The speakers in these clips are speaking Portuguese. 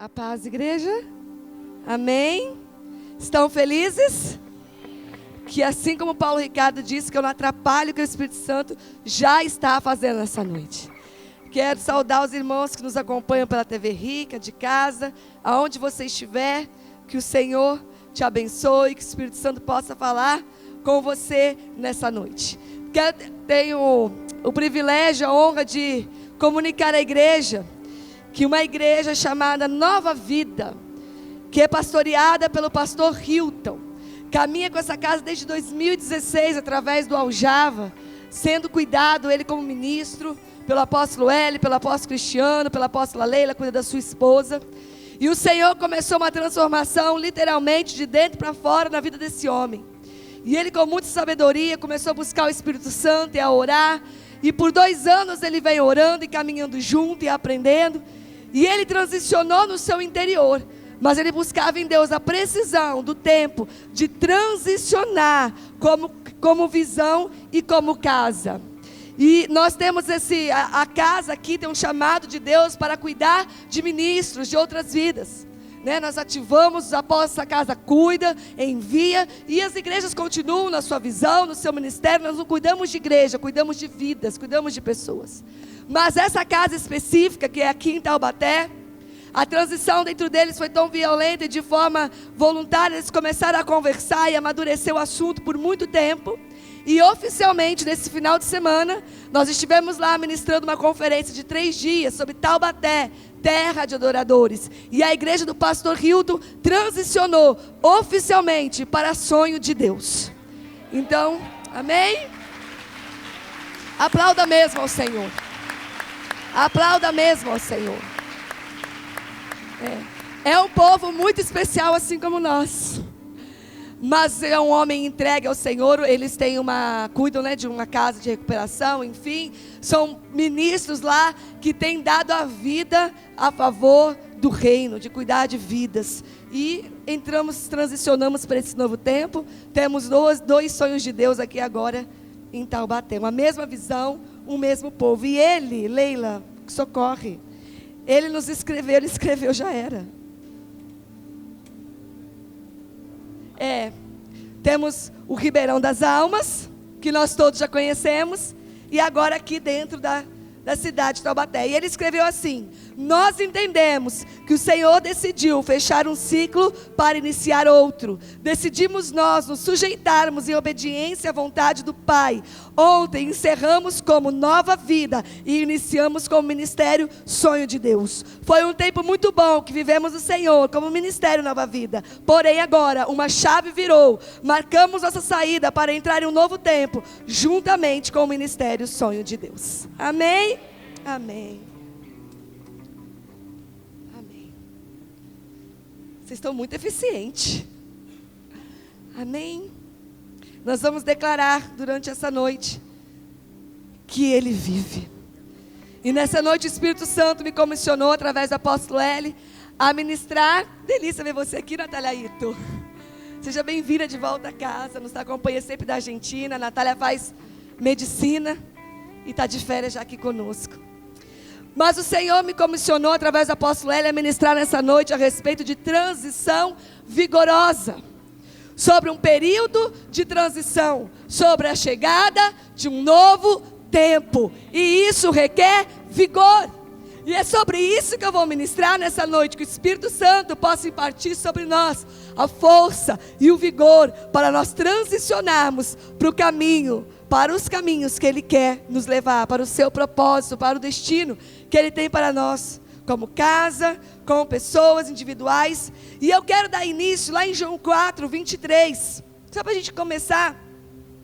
A paz, igreja. Amém. Estão felizes? Que assim como Paulo Ricardo disse, que eu não atrapalho o que o Espírito Santo já está fazendo nessa noite. Quero saudar os irmãos que nos acompanham pela TV Rica, de casa, aonde você estiver, que o Senhor te abençoe, que o Espírito Santo possa falar com você nessa noite. Tenho o privilégio, a honra de comunicar à igreja que uma igreja chamada Nova Vida, que é pastoreada pelo pastor Hilton, caminha com essa casa desde 2016, através do Aljava, sendo cuidado, ele como ministro, pelo apóstolo Eli, pelo apóstolo Cristiano, pela apóstola Leila, cuida da sua esposa. E o Senhor começou uma transformação, literalmente, de dentro para fora, na vida desse homem. E ele, com muita sabedoria, começou a buscar o Espírito Santo e a orar. E por 2 anos ele vem orando e caminhando junto e aprendendo. E ele transicionou no seu interior. Mas ele buscava em Deus a precisão do tempo de transicionar como visão e como casa. E nós temos a casa aqui tem um chamado de Deus para cuidar de ministros de outras vidas. Nós ativamos, após essa casa cuida, envia, e as igrejas continuam na sua visão, no seu ministério. Nós não cuidamos de igreja, cuidamos de vidas, cuidamos de pessoas. Mas essa casa específica, que é aqui em Taubaté, a transição dentro deles foi tão violenta e de forma voluntária, eles começaram a conversar e amadurecer o assunto por muito tempo. E oficialmente, nesse final de semana, nós estivemos lá ministrando uma conferência de 3 dias sobre Taubaté, terra de adoradores. E a igreja do pastor Hilton transicionou oficialmente para sonho de Deus. Então, amém? Aplauda mesmo ao Senhor. Aplauda mesmo ao Senhor. É um povo muito especial, assim como nós. Mas é um homem entregue ao Senhor. Eles têm cuidam de uma casa de recuperação, enfim. São ministros lá que têm dado a vida a favor do reino, de cuidar de vidas. E transicionamos para esse novo tempo. Temos 2 sonhos de Deus aqui agora em Taubaté. Uma mesma visão, um mesmo povo. E ele, Leila, socorre. Ele nos escreveu, ele escreveu, já era. Temos o Ribeirão das Almas, que nós todos já conhecemos, e agora aqui dentro da cidade de Taubaté. E ele escreveu assim: nós entendemos que o Senhor decidiu fechar um ciclo para iniciar outro. Decidimos nós nos sujeitarmos em obediência à vontade do Pai. Ontem encerramos como Nova Vida e iniciamos como Ministério Sonho de Deus. Foi um tempo muito bom que vivemos o Senhor como Ministério Nova Vida. Porém agora uma chave virou. Marcamos nossa saída para entrar em um novo tempo, juntamente com o Ministério Sonho de Deus. Amém? Amém. Amém. Vocês estão muito eficientes. Amém. Nós vamos declarar durante essa noite que Ele vive. E nessa noite o Espírito Santo me comissionou, através do apóstolo Eli, a ministrar. Delícia ver você aqui, Natália Ito. Seja bem-vinda de volta a casa. Nos acompanha sempre da Argentina. A Natália faz medicina e está de férias já aqui conosco. Mas o Senhor me comissionou, através do apóstolo Eli, a ministrar nessa noite a respeito de transição vigorosa. Sobre um período de transição, sobre a chegada de um novo tempo. E isso requer vigor. E é sobre isso que eu vou ministrar nessa noite, que o Espírito Santo possa impartir sobre nós a força e o vigor para nós transicionarmos para os caminhos que Ele quer nos levar, para o seu propósito, para o destino que Ele tem para nós, como casa, como pessoas individuais. E eu quero dar início lá em João 4, 23, só para a gente começar.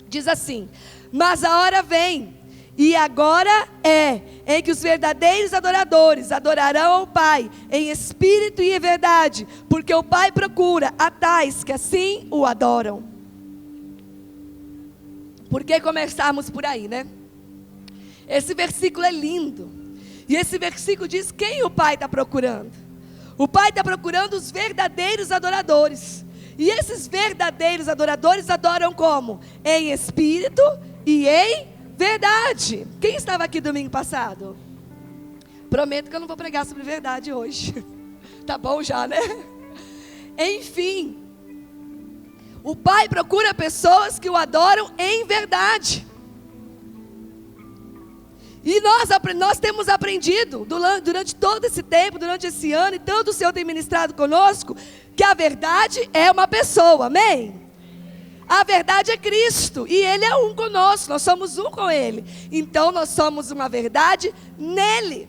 Diz assim: mas a hora vem, e agora em que os verdadeiros adoradores adorarão ao Pai em espírito e em verdade, porque o Pai procura a tais que assim o adoram. Por que começarmos por aí, né? Esse versículo é lindo. E esse versículo diz quem o Pai está procurando. O Pai está procurando os verdadeiros adoradores. E esses verdadeiros adoradores adoram como? Em espírito e em verdade. Quem estava aqui domingo passado? Prometo que eu não vou pregar sobre verdade hoje. tá bom já, né? Enfim, o Pai procura pessoas que o adoram em verdade. E nós temos aprendido durante todo esse tempo, durante esse ano, e tanto o Senhor tem ministrado conosco, que a verdade é uma pessoa, amém? A verdade é Cristo, e Ele é um conosco, nós somos um com Ele. Então nós somos uma verdade nele.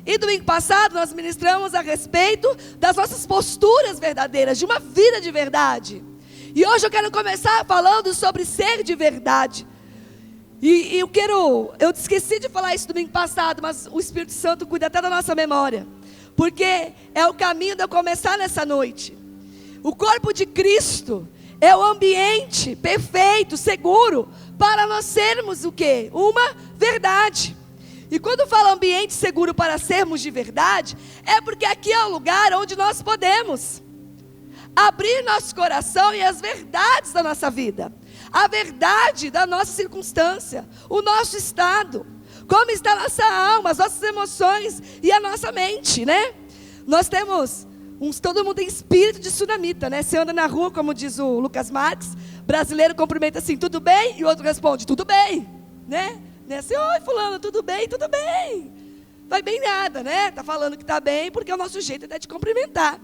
E domingo passado nós ministramos a respeito das nossas posturas verdadeiras, de uma vida de verdade. E hoje eu quero começar falando sobre ser de verdade. E eu esqueci de falar isso domingo passado, mas o Espírito Santo cuida até da nossa memória. Porque é o caminho de eu começar nessa noite. O corpo de Cristo é o ambiente perfeito, seguro, para nós sermos o quê? Uma verdade. E quando falo ambiente seguro para sermos de verdade, é porque aqui é o lugar onde nós podemos abrir nosso coração e as verdades da nossa vida. A verdade da nossa circunstância, o nosso estado, como está a nossa alma, as nossas emoções e a nossa mente, né? Nós temos, todo mundo tem espírito de tsunamita, né? Você anda na rua, como diz o Lucas Marques, brasileiro cumprimenta assim, tudo bem? E o outro responde, tudo bem, né? Assim, oi fulano, tudo bem? Tudo bem. Vai bem nada, né? Tá falando que tá bem, porque é o nosso jeito até de cumprimentar.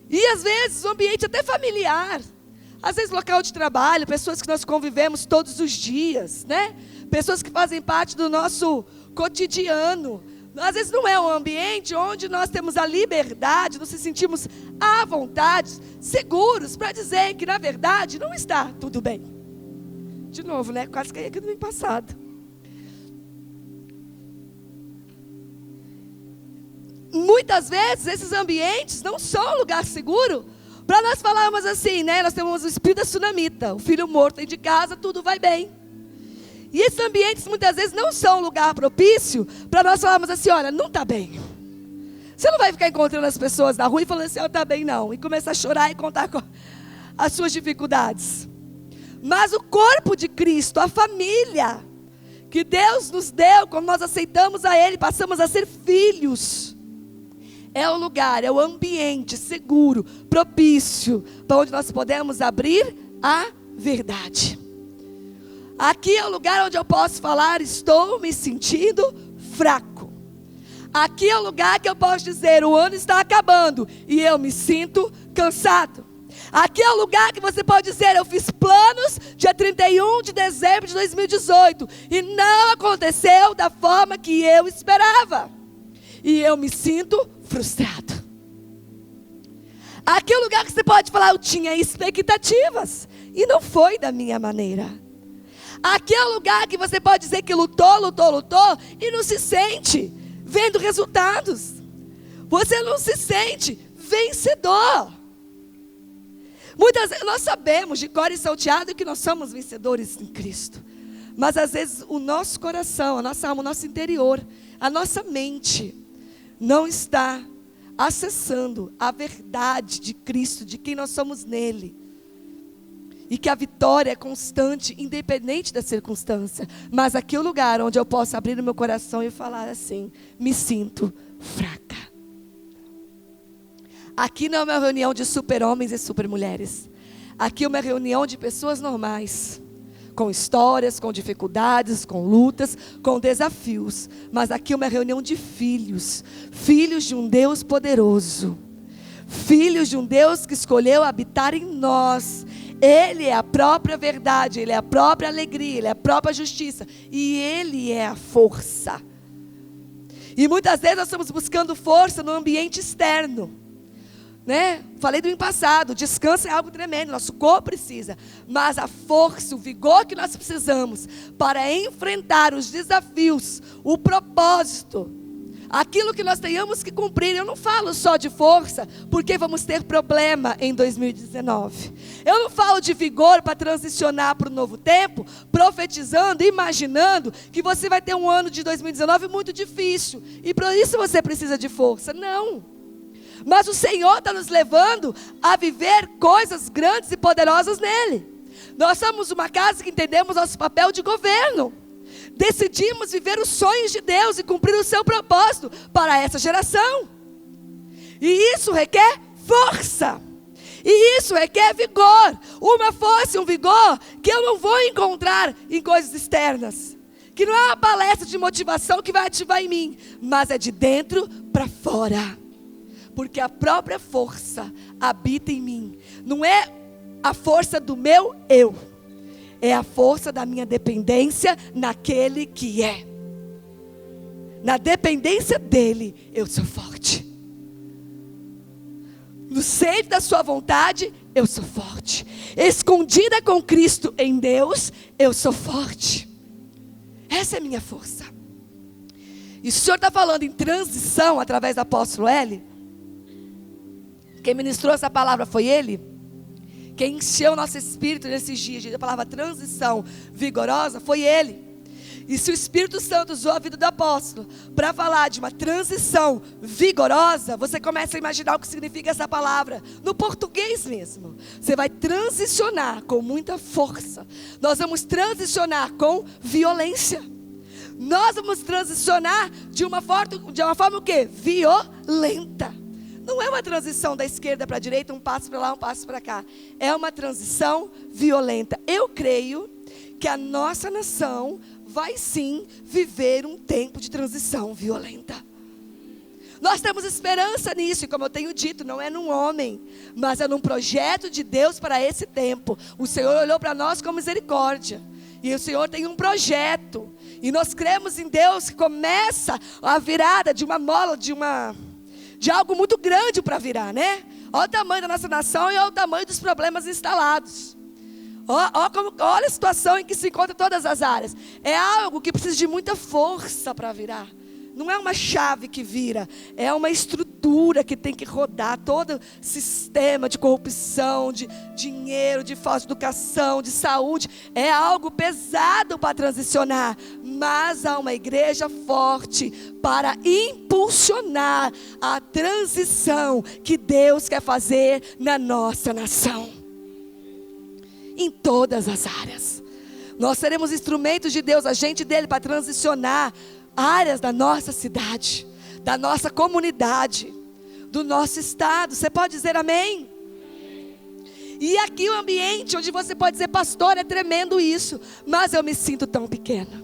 E às vezes o ambiente até familiar, às vezes local de trabalho, pessoas que nós convivemos todos os dias, né? Pessoas que fazem parte do nosso cotidiano. Às vezes não é um ambiente onde nós temos a liberdade, nos sentimos à vontade, seguros para dizer que na verdade não está tudo bem. De novo, né? Quase caí aqui no ano passado. Muitas vezes esses ambientes não são um lugar seguro para nós falarmos assim, né? Nós temos o espírito da tsunamita, o filho morto dentro de casa, tudo vai bem. E esses ambientes muitas vezes não são um lugar propício para nós falarmos assim, olha, não está bem. Você não vai ficar encontrando as pessoas na rua e falando assim, não está bem não. E começar a chorar e contar as suas dificuldades. Mas o corpo de Cristo, a família que Deus nos deu, quando nós aceitamos a Ele, passamos a ser filhos. É o lugar, é o ambiente seguro, propício, para onde nós podemos abrir a verdade. Aqui é o lugar onde eu posso falar, estou me sentindo fraco. Aqui é o lugar que eu posso dizer, o ano está acabando e eu me sinto cansado. Aqui é o lugar que você pode dizer, eu fiz planos dia 31 de dezembro de 2018 e não aconteceu da forma que eu esperava. E eu me sinto frustrado. Aqui é o lugar que você pode falar, eu tinha expectativas e não foi da minha maneira. Aqui é o lugar que você pode dizer que lutou e não se sente vendo resultados. Você não se sente vencedor. Muitas vezes nós sabemos de cor e salteado que nós somos vencedores em Cristo. Mas às vezes o nosso coração, a nossa alma, o nosso interior, a nossa mente não está acessando a verdade de Cristo, de quem nós somos nele. E que a vitória é constante, independente da circunstância. Mas aqui é o lugar onde eu posso abrir o meu coração e falar assim, me sinto fraca. Aqui não é uma reunião de super-homens e super-mulheres. Aqui é uma reunião de pessoas normais. Com histórias, com dificuldades, com lutas, com desafios. Mas aqui é uma reunião de filhos. Filhos de um Deus poderoso. Filhos de um Deus que escolheu habitar em nós. Ele é a própria verdade, Ele é a própria alegria, Ele é a própria justiça. E Ele é a força. E muitas vezes nós estamos buscando força no ambiente externo. Né? Falei do ano passado, descanso é algo tremendo, nosso corpo precisa. Mas a força, o vigor que nós precisamos para enfrentar os desafios, o propósito, aquilo que nós tenhamos que cumprir. Eu não falo só de força, porque vamos ter problema em 2019. Eu não falo de vigor para transicionar para o novo tempo, profetizando, imaginando que você vai ter um ano de 2019 muito difícil. E por isso você precisa de força. Não. Mas o Senhor está nos levando a viver coisas grandes e poderosas nele. Nós somos uma casa que entendemos nosso papel de governo. Decidimos viver os sonhos de Deus e cumprir o seu propósito para essa geração. E isso requer força. E isso requer vigor. Uma força e um vigor que eu não vou encontrar em coisas externas. Que não é uma palestra de motivação que vai ativar em mim, mas é de dentro para fora. Porque a própria força habita em mim. Não é a força do meu eu. É a força da minha dependência naquele que é. Na dependência dele, eu sou forte. No centro da sua vontade, eu sou forte. Escondida com Cristo em Deus, eu sou forte. Essa é a minha força. E o Senhor está falando em transição através do apóstolo L. Quem ministrou essa palavra foi ele. Quem encheu o nosso espírito nesses dias da palavra transição vigorosa foi ele. E se o Espírito Santo usou a vida do apóstolo para falar de uma transição vigorosa, você começa a imaginar o que significa essa palavra. No português mesmo. Você vai transicionar com muita força. Nós vamos transicionar com violência. Nós vamos transicionar de uma forma o quê? Violenta. Não é uma transição da esquerda para a direita, um passo para lá, um passo para cá. É uma transição violenta. Eu creio que a nossa nação vai sim viver um tempo de transição violenta. Nós temos esperança nisso, e como eu tenho dito, não é num homem, mas é num projeto de Deus para esse tempo. O Senhor olhou para nós com misericórdia, e o Senhor tem um projeto, e nós cremos em Deus que começa a virada de uma mola, de algo muito grande para virar, né? Olha o tamanho da nossa nação e olha o tamanho dos problemas instalados. Olha a situação em que se encontra todas as áreas. É algo que precisa de muita força para virar. Não é uma chave que vira, é uma estrutura que tem que rodar. Todo sistema de corrupção, de dinheiro, de falsa educação, de saúde. É algo pesado para transicionar. Mas há uma igreja forte para impulsionar a transição que Deus quer fazer na nossa nação. Em todas as áreas. Nós seremos instrumentos de Deus, agente dele para transicionar áreas da nossa cidade, da nossa comunidade, do nosso estado. Você pode dizer amém? E aqui o ambiente onde você pode dizer, pastor, é tremendo isso, mas eu me sinto tão pequena,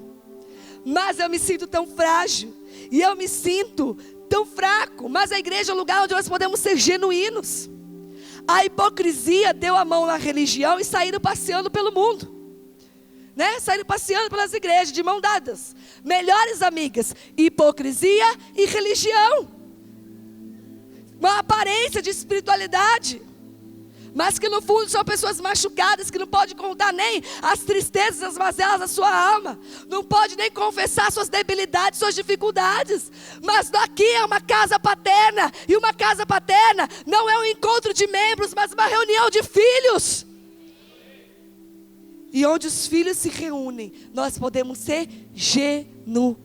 mas eu me sinto tão frágil, e eu me sinto tão fraco. Mas a igreja é o lugar onde nós podemos ser genuínos. A hipocrisia deu a mão na religião e saíram passeando pelo mundo, né? Saíram passeando pelas igrejas de mão dadas. Melhores amigas, hipocrisia e religião. Uma aparência de espiritualidade, mas que no fundo são pessoas machucadas, que não podem contar nem as tristezas, as mazelas da sua alma. Não pode nem confessar suas debilidades, suas dificuldades. Mas daqui é uma casa paterna. E uma casa paterna não é um encontro de membros, mas uma reunião de filhos. E onde os filhos se reúnem, nós podemos ser genuínos.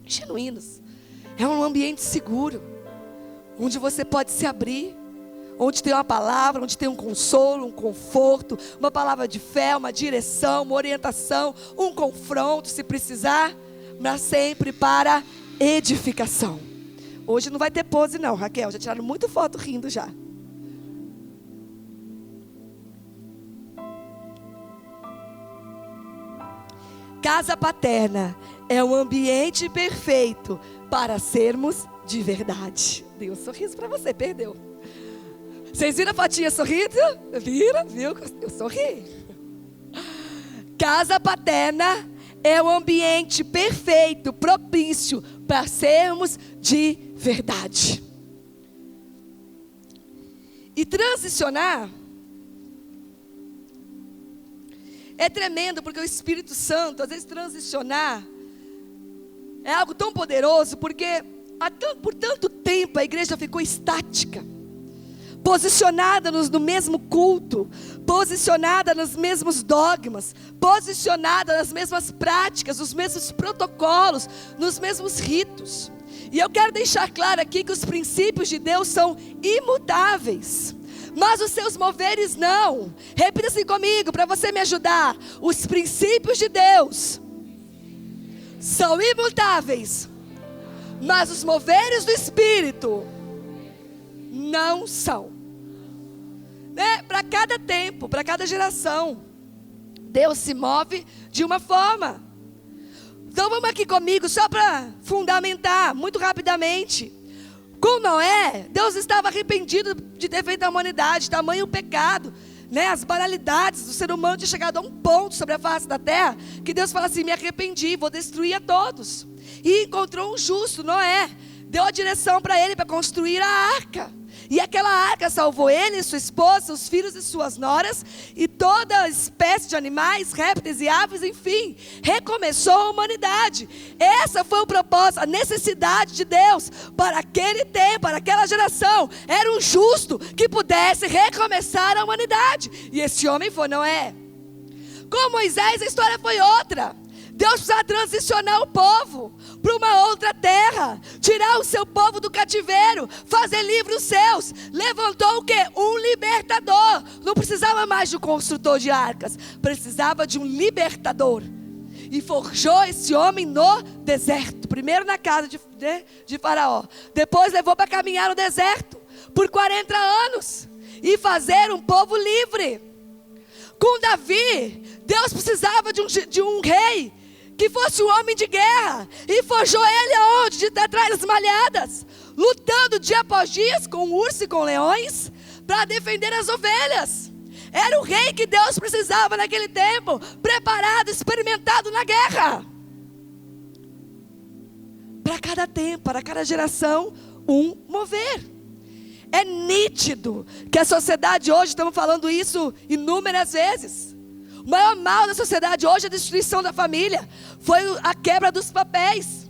Genuínos. É um ambiente seguro, onde você pode se abrir, onde tem uma palavra, onde tem um consolo, um conforto, uma palavra de fé, uma direção, uma orientação, um confronto se precisar, mas sempre para edificação. Hoje não vai ter pose não, Raquel, já tiraram muita foto rindo já. Casa paterna é um ambiente perfeito para sermos de verdade. Dei um sorriso para você, perdeu. Vocês viram a fotinha sorrindo? Viu? Eu sorri. Casa paterna é um ambiente perfeito, propício para sermos de verdade. E transicionar é tremendo, porque o Espírito Santo, às vezes transicionar é algo tão poderoso, porque por tanto tempo a igreja ficou estática, posicionada no mesmo culto, posicionada nos mesmos dogmas, posicionada nas mesmas práticas, nos mesmos protocolos, nos mesmos ritos. E eu quero deixar claro aqui que os princípios de Deus são imutáveis, mas os seus moveres não. Repita assim comigo, para você me ajudar. Os princípios de Deus são imutáveis, Mas os moveres do Espírito não são. Né? Para cada tempo, para cada geração, Deus se move de uma forma. Então vamos aqui comigo, só para fundamentar, muito rapidamente. Com Noé, Deus estava arrependido de ter feito a humanidade, tamanho o pecado, né? As banalidades do ser humano tinham chegado a um ponto sobre a face da terra, que Deus fala assim, me arrependi, vou destruir a todos. E encontrou um justo, Noé, deu a direção para ele para construir a arca. E aquela arca salvou ele, sua esposa, seus filhos e suas noras, e toda espécie de animais, répteis e aves, enfim, recomeçou a humanidade. Essa foi o propósito, a necessidade de Deus para aquele tempo, para aquela geração. Era um justo que pudesse recomeçar a humanidade. E esse homem foi Noé. Com Moisés a história foi outra. Deus precisava transicionar o povo para uma outra terra, tirar o seu povo do cativeiro, fazer livre os seus. Levantou o quê? Um libertador. Não precisava mais de um construtor de arcas, precisava de um libertador. E forjou esse homem no deserto. Primeiro na casa de Faraó, depois levou para caminhar no deserto por 40 anos e fazer um povo livre. Com Davi, Deus precisava de um rei que fosse um homem de guerra, e forjou ele aonde? De atrás das malhadas, lutando dia após dia com urso e com leões, para defender as ovelhas. Era o rei que Deus precisava naquele tempo, preparado, experimentado na guerra. Para cada tempo, para cada geração, um mover. É nítido que a sociedade hoje, estamos falando isso inúmeras vezes, o maior mal da sociedade hoje é a destruição da família. Foi a quebra dos papéis.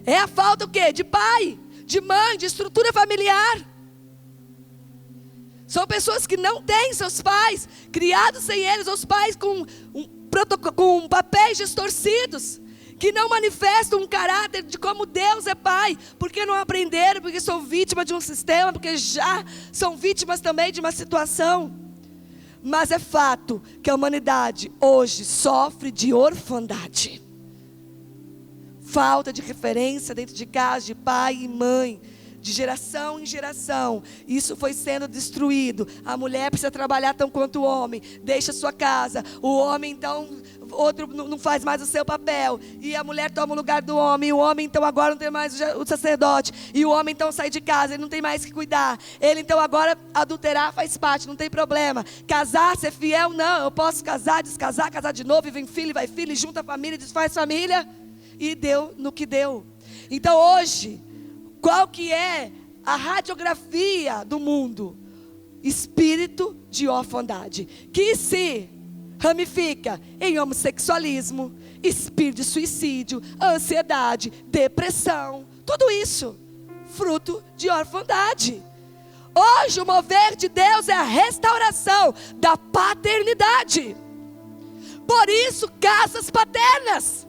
É a falta o quê? De pai, de mãe, de estrutura familiar. São pessoas que não têm seus pais, criados sem eles, os pais com papéis distorcidos, que não manifestam um caráter de como Deus é pai, porque não aprenderam, porque são vítimas de um sistema, porque já são vítimas também de uma situação. Mas é fato que a humanidade hoje sofre de orfandade. Falta de referência dentro de casa, de pai e mãe, de geração em geração. Isso foi sendo destruído. A mulher precisa trabalhar tão quanto o homem, deixa sua casa. O homem então, outro não faz mais o seu papel, e a mulher toma o lugar do homem. E o homem então agora não tem mais o sacerdote, e o homem então sai de casa, ele não tem mais que cuidar. Ele então agora adulterar faz parte, não tem problema. Casar, ser fiel, não, eu posso casar, descasar, casar de novo, e vem filho, e vai filho, e junta a família, desfaz família. E deu no que deu. Então hoje, qual que é a radiografia do mundo? Espírito de orfandade, que se ramifica em homossexualismo, espírito de suicídio, ansiedade, depressão, tudo isso fruto de orfandade. Hoje o mover de Deus é a restauração da paternidade. Por isso, casas paternas,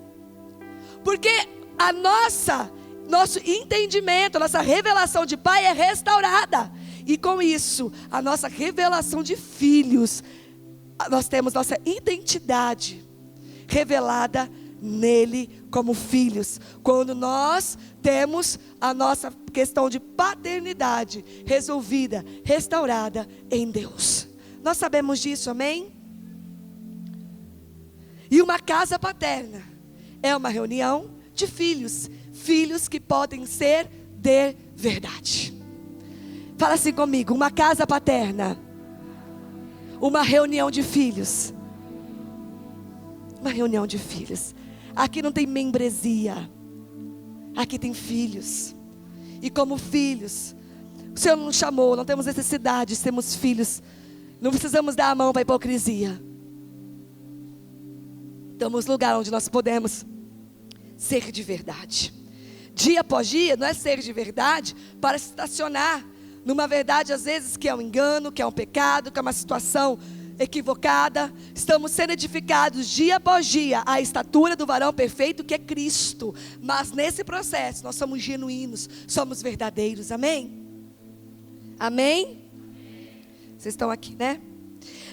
porque a nosso entendimento, a nossa revelação de pai é restaurada. E com isso, a nossa revelação de filhos, nós temos nossa identidade revelada nele como filhos. Quando nós temos a nossa questão de paternidade resolvida, restaurada em Deus. Nós sabemos disso, amém? E uma casa paterna é uma reunião de filhos. Filhos que podem ser de verdade. Fala assim comigo: uma casa paterna, uma reunião de filhos. Uma reunião de filhos. Aqui não tem membresia, aqui tem filhos. E como filhos, o Senhor nos chamou, não temos necessidade de sermos filhos. Não precisamos dar a mão para a hipocrisia. Estamos no lugar onde nós podemos ser de verdade. Dia após dia, não é ser de verdade para se estacionar numa verdade às vezes que é um engano, que é um pecado, que é uma situação equivocada. Estamos sendo edificados dia após dia à estatura do varão perfeito que é Cristo. Mas nesse processo nós somos genuínos, somos verdadeiros, amém? Amém? Vocês estão aqui, né?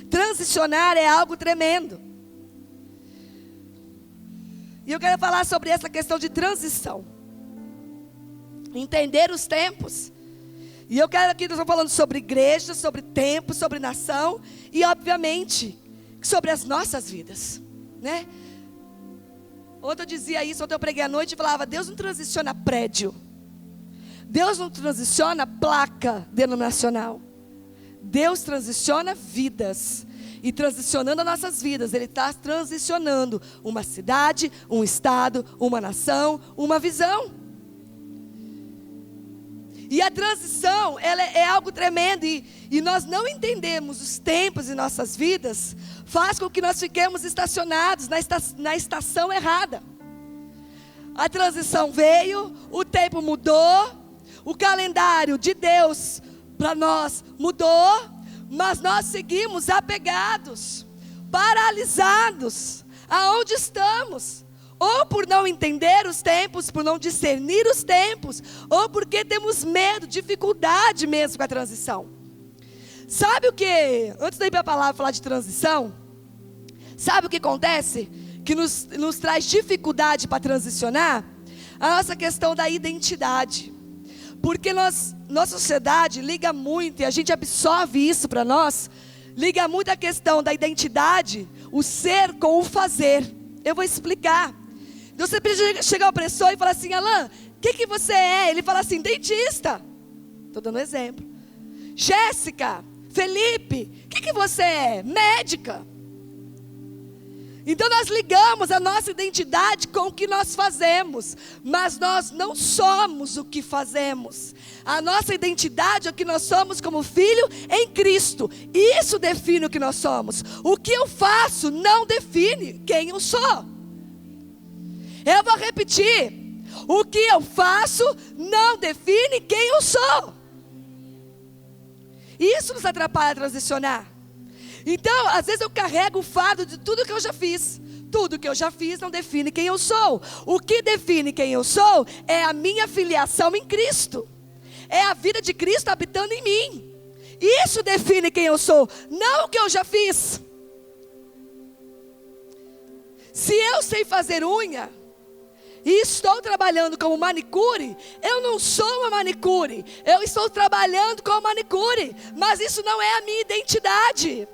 Transicionar é algo tremendo. E eu quero falar sobre essa questão de transição. Entender os tempos. E eu quero aqui, nós estamos falando sobre igreja, sobre tempo, sobre nação e obviamente sobre as nossas vidas, né? Ontem eu dizia isso, ontem eu preguei à noite e falava: Deus não transiciona prédio, Deus não transiciona placa denominacional, Deus transiciona vidas. E transicionando as nossas vidas, Ele está transicionando uma cidade, um estado, uma nação, uma visão. E a transição, ela é algo tremendo, e nós não entendemos os tempos em nossas vidas, faz com que nós fiquemos estacionados na estação errada. A transição veio, o tempo mudou, o calendário de Deus para nós mudou, mas nós seguimos apegados, paralisados, aonde estamos. Ou por não entender os tempos, por não discernir os tempos, ou porque temos medo, dificuldade mesmo com a transição. Sabe o que, antes de ir para a palavra falar de transição, sabe o que acontece? Que nos traz dificuldade para transicionar? A nossa questão da identidade. Porque nossa sociedade liga muito, e a gente absorve isso para nós, liga muito a questão da identidade, o ser com o fazer. Eu vou explicar. Então você precisa chegar ao pessoa e falar assim: Alan, o que você é? Ele fala assim: dentista. Estou dando um exemplo. Jéssica, Felipe, o que você é? Médica. Então nós ligamos a nossa identidade com o que nós fazemos, mas nós não somos o que fazemos. A nossa identidade é o que nós somos como filho em Cristo. Isso define o que nós somos. O que eu faço não define quem eu sou. Eu vou repetir. O que eu faço não define quem eu sou. Isso nos atrapalha a transicionar. Então, às vezes eu carrego o fardo de tudo que eu já fiz. Tudo que eu já fiz não define quem eu sou. O que define quem eu sou é a minha filiação em Cristo. É a vida de Cristo habitando em mim. Isso define quem eu sou, não o que eu já fiz. Se eu sei fazer unha e estou trabalhando como manicure, eu não sou uma manicure. Eu estou trabalhando como manicure, mas isso não é a minha identidade.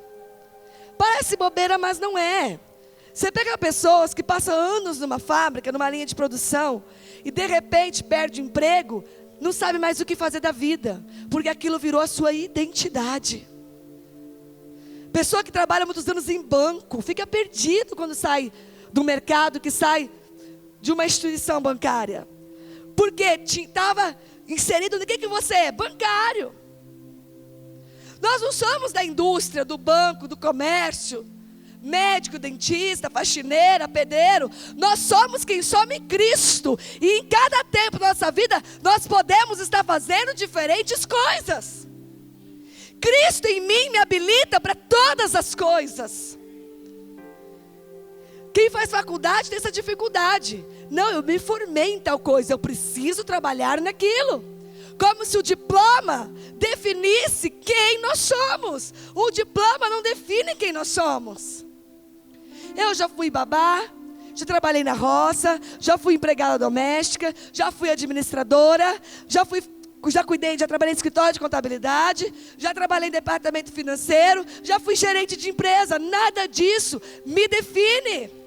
Parece bobeira, mas não é. Você pega pessoas que passam anos numa fábrica, numa linha de produção, e de repente perde o emprego, não sabe mais o que fazer da vida, porque aquilo virou a sua identidade. Pessoa que trabalha muitos anos em banco, fica perdido quando sai do mercado, que sai de uma instituição bancária. Porque estava inserido no que você é? Bancário. Nós não somos da indústria, do banco, do comércio, médico, dentista, faxineira, pedreiro. Nós somos quem somos em Cristo. E em cada tempo da nossa vida, nós podemos estar fazendo diferentes coisas. Cristo em mim me habilita para todas as coisas. Quem faz faculdade tem essa dificuldade. Não, eu me formei em tal coisa, eu preciso trabalhar naquilo. Como se o diploma definisse quem nós somos. O diploma não define quem nós somos. Eu já fui babá, já trabalhei na roça, já fui empregada doméstica, já fui administradora, já trabalhei em escritório de contabilidade, já trabalhei em departamento financeiro, já fui gerente de empresa. Nada disso me define.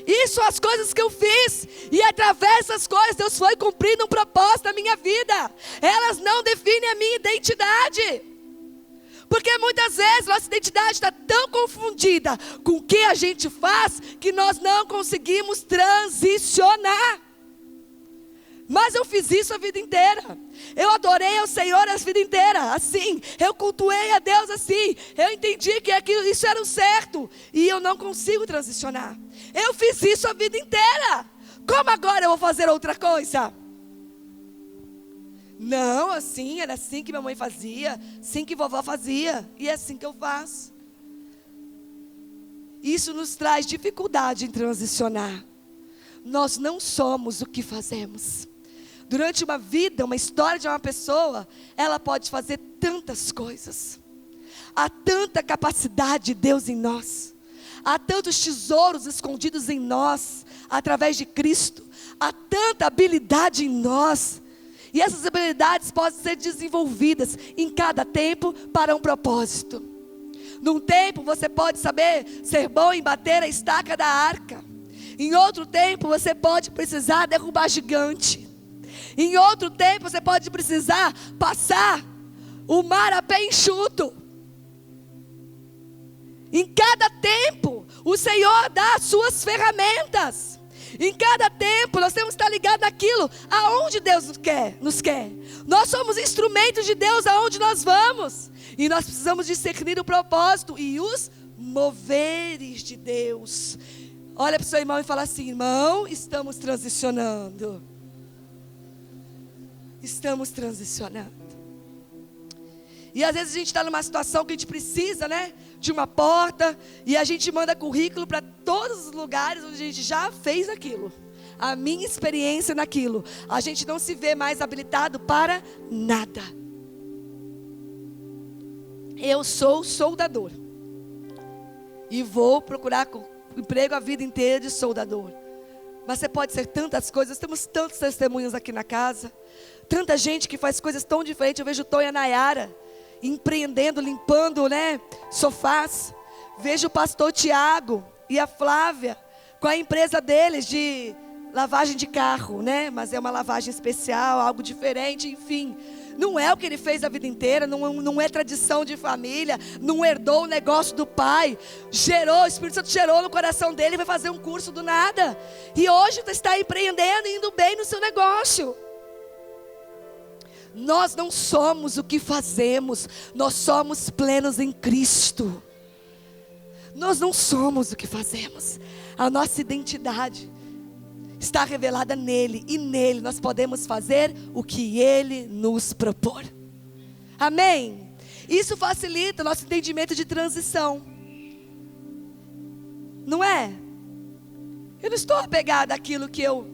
Isso são as coisas que eu fiz, e através dessas coisas Deus foi cumprindo um propósito na minha vida. Elas não definem a minha identidade, porque muitas vezes nossa identidade está tão confundida com o que a gente faz, que nós não conseguimos transicionar. Mas eu fiz isso a vida inteira. Eu adorei ao Senhor a vida inteira, assim. Eu cultuei a Deus assim. Eu entendi que isso era o certo. E eu não consigo transicionar. Eu fiz isso a vida inteira. Como agora eu vou fazer outra coisa? Não, assim, era assim que minha mãe fazia, assim que vovó fazia, e é assim que eu faço. Isso nos traz dificuldade em transicionar. Nós não somos o que fazemos. Durante uma vida, uma história de uma pessoa, ela pode fazer tantas coisas. Há tanta capacidade de Deus em nós. Há tantos tesouros escondidos em nós, através de Cristo. Há tanta habilidade em nós. E essas habilidades podem ser desenvolvidas em cada tempo para um propósito. Num tempo você pode saber ser bom em bater a estaca da arca. Em outro tempo você pode precisar derrubar gigante. Em outro tempo você pode precisar passar o mar a pé enxuto. Em cada tempo o Senhor dá as suas ferramentas. Em cada tempo nós temos que estar ligados naquilo aonde Deus nos quer. Nós somos instrumentos de Deus aonde nós vamos. E nós precisamos discernir o propósito e os moveres de Deus. Olha para o seu irmão e fala assim: irmão, estamos transicionando. Estamos transicionando. E às vezes a gente está numa situação que a gente precisa, né, de uma porta, e a gente manda currículo para todos os lugares onde a gente já fez aquilo. A minha experiência naquilo, a gente não se vê mais habilitado para nada. Eu sou soldador e vou procurar emprego a vida inteira de soldador. Mas você pode ser tantas coisas. Temos tantos testemunhos aqui na casa, tanta gente que faz coisas tão diferentes. Eu vejo o Tom e a Nayara empreendendo, limpando, né, sofás. Vejo o pastor Tiago e a Flávia com a empresa deles de lavagem de carro, né? Mas é uma lavagem especial, algo diferente, enfim. Não é o que ele fez a vida inteira, não é tradição de família, não herdou o negócio do pai. O Espírito Santo gerou no coração dele e vai fazer um curso do nada. E hoje está empreendendo e indo bem no seu negócio. Nós não somos o que fazemos, nós somos plenos em Cristo. Nós não somos o que fazemos. A nossa identidade está revelada nele, e nele nós podemos fazer o que ele nos propor. Amém? Isso facilita o nosso entendimento de transição. Não é? Eu não estou apegada àquilo que eu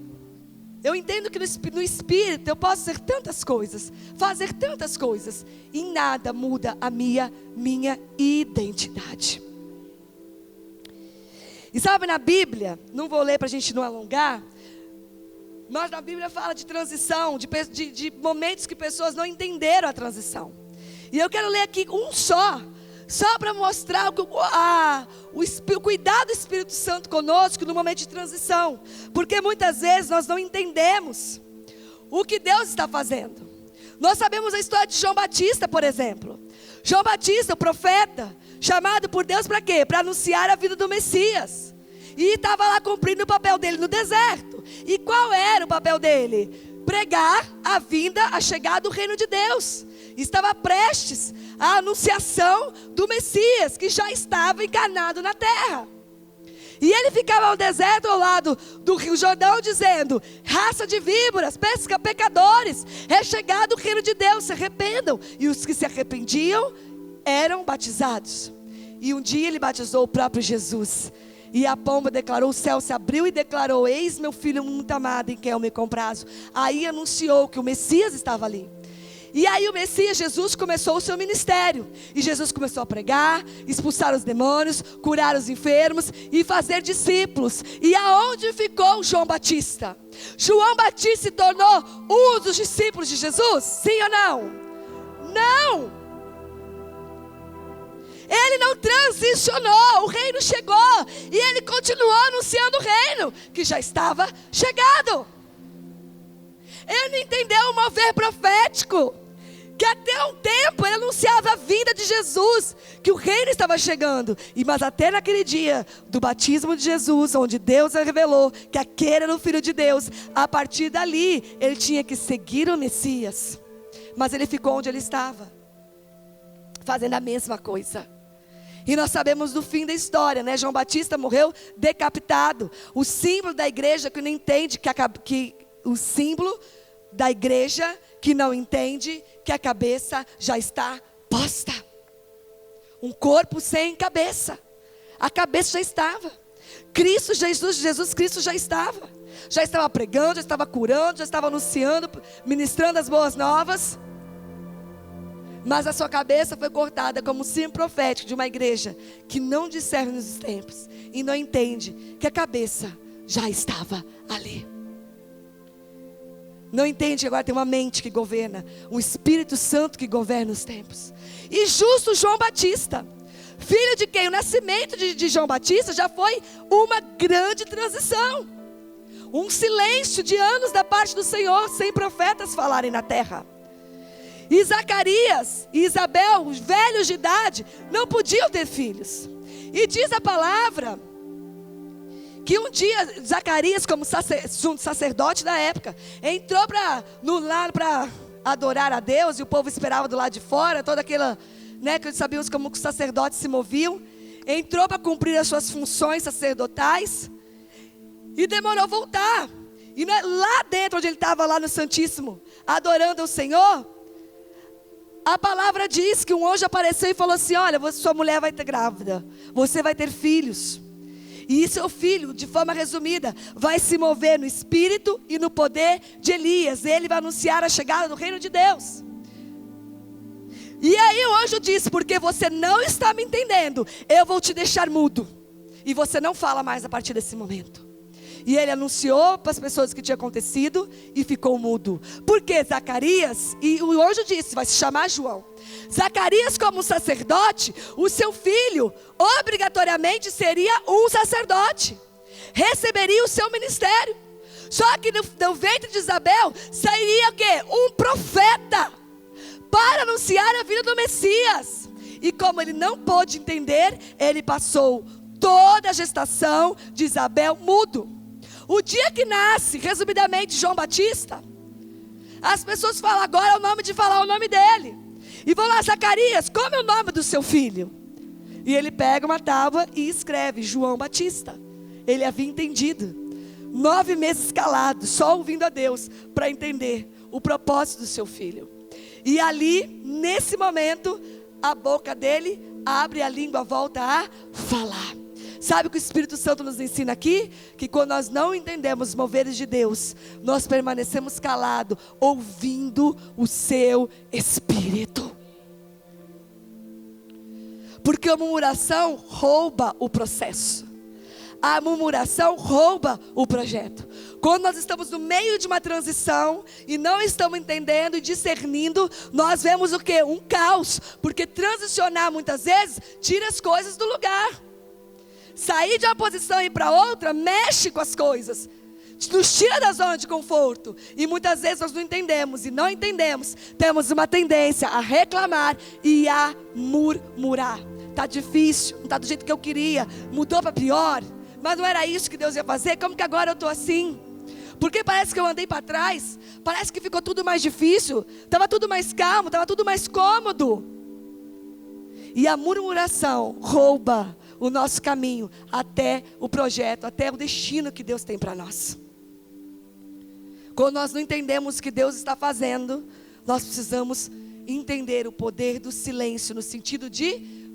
entendo que no Espírito eu posso ser tantas coisas, fazer tantas coisas, e nada muda a minha identidade. E sabe, na Bíblia, não vou ler para a gente não alongar, mas na Bíblia fala de transição, de momentos que pessoas não entenderam a transição. E eu quero ler aqui um só para mostrar o cuidado do Espírito Santo conosco no momento de transição. Porque muitas vezes nós não entendemos o que Deus está fazendo. Nós sabemos a história de João Batista, por exemplo. João Batista, o profeta, chamado por Deus para quê? Para anunciar a vida do Messias. E estava lá cumprindo o papel dele no deserto. E qual era o papel dele? Pregar a chegada do reino de Deus. Estava prestes à anunciação do Messias, que já estava encarnado na terra. E ele ficava no deserto ao lado do Rio Jordão dizendo: raça de víboras, pecadores, é chegado o reino de Deus, se arrependam. E os que se arrependiam eram batizados. E um dia ele batizou o próprio Jesus. E a pomba declarou, o céu se abriu e declarou: eis meu filho muito amado, em quem eu me comprazo. Aí anunciou que o Messias estava ali. E aí o Messias, Jesus, começou o seu ministério. E Jesus começou a pregar, expulsar os demônios, curar os enfermos e fazer discípulos. E aonde ficou João Batista? João Batista se tornou um dos discípulos de Jesus? Sim ou não? Não! Ele não transicionou, o reino chegou. E ele continuou anunciando o reino, que já estava chegado. Ele não entendeu o mover profético, que até um tempo ele anunciava a vinda de Jesus, que o reino estava chegando. Mas até naquele dia do batismo de Jesus, onde Deus revelou que aquele era o Filho de Deus, a partir dali ele tinha que seguir o Messias. Mas ele ficou onde ele estava, fazendo a mesma coisa. E nós sabemos do fim da história, né? João Batista morreu decapitado. O símbolo da igreja que não entende o símbolo da igreja que não entende que a cabeça já está posta. Um corpo sem cabeça. A cabeça já estava. Jesus Cristo já estava. Já estava pregando, já estava curando, já estava anunciando, ministrando as boas novas. Mas a sua cabeça foi cortada como símbolo profético de uma igreja que não discerne nos tempos e não entende que a cabeça já estava ali. Não entende que agora tem uma mente que governa, um Espírito Santo que governa os tempos. E justo João Batista, filho de quem? O nascimento de João Batista já foi uma grande transição. Um silêncio de anos da parte do Senhor, sem profetas falarem na terra. E Zacarias e Isabel, os velhos de idade, não podiam ter filhos. E diz a palavra que um dia Zacarias, como sacerdote da época, entrou no lar para adorar a Deus, e o povo esperava do lado de fora, toda aquela, que sabíamos como os sacerdotes se moviam. Entrou para cumprir as suas funções sacerdotais, e demorou a voltar. E lá dentro, onde ele estava, lá no Santíssimo, adorando ao Senhor, a palavra diz que um anjo apareceu e falou assim: olha, sua mulher vai ter grávida, você vai ter filhos. E seu filho, de forma resumida, vai se mover no espírito e no poder de Elias. Ele vai anunciar a chegada do reino de Deus. E aí o anjo disse: porque você não está me entendendo, eu vou te deixar mudo, e você não fala mais a partir desse momento. E ele anunciou para as pessoas o que tinha acontecido e ficou mudo. Porque Zacarias, e o anjo disse, vai se chamar João. Zacarias, como sacerdote, o seu filho obrigatoriamente seria um sacerdote, receberia o seu ministério. Só que do ventre de Isabel sairia o quê? Um profeta, para anunciar a vida do Messias. E como ele não pôde entender, ele passou toda a gestação de Isabel mudo. O dia que nasce, resumidamente, João Batista, as pessoas falam agora é o nome de falar o nome dele. E vão lá: Zacarias, como é o nome do seu filho? E ele pega uma tábua e escreve João Batista. Ele havia entendido. 9 meses calado, só ouvindo a Deus, para entender o propósito do seu filho. E ali, nesse momento, a boca dele abre, a língua volta a falar. Sabe o que o Espírito Santo nos ensina aqui? Que quando nós não entendemos os moveres de Deus, nós permanecemos calados, ouvindo o seu Espírito. Porque a murmuração rouba o processo. A murmuração rouba o projeto. Quando nós estamos no meio de uma transição e não estamos entendendo e discernindo, nós vemos o quê? Um caos. Porque transicionar muitas vezes tira as coisas do lugar. Sair de uma posição e ir para outra mexe com as coisas, nos tira da zona de conforto. E muitas vezes nós não entendemos. E não entendemos, temos uma tendência a reclamar e a murmurar. Está difícil, não está do jeito que eu queria, mudou para pior. Mas não era isso que Deus ia fazer. Como que agora eu estou assim? Porque parece que eu andei para trás, parece que ficou tudo mais difícil. Estava tudo mais calmo, estava tudo mais cômodo. E a murmuração rouba o nosso caminho até o projeto, até o destino que Deus tem para nós. Quando nós não entendemos o que Deus está fazendo, nós precisamos entender o poder do silêncio, no sentido de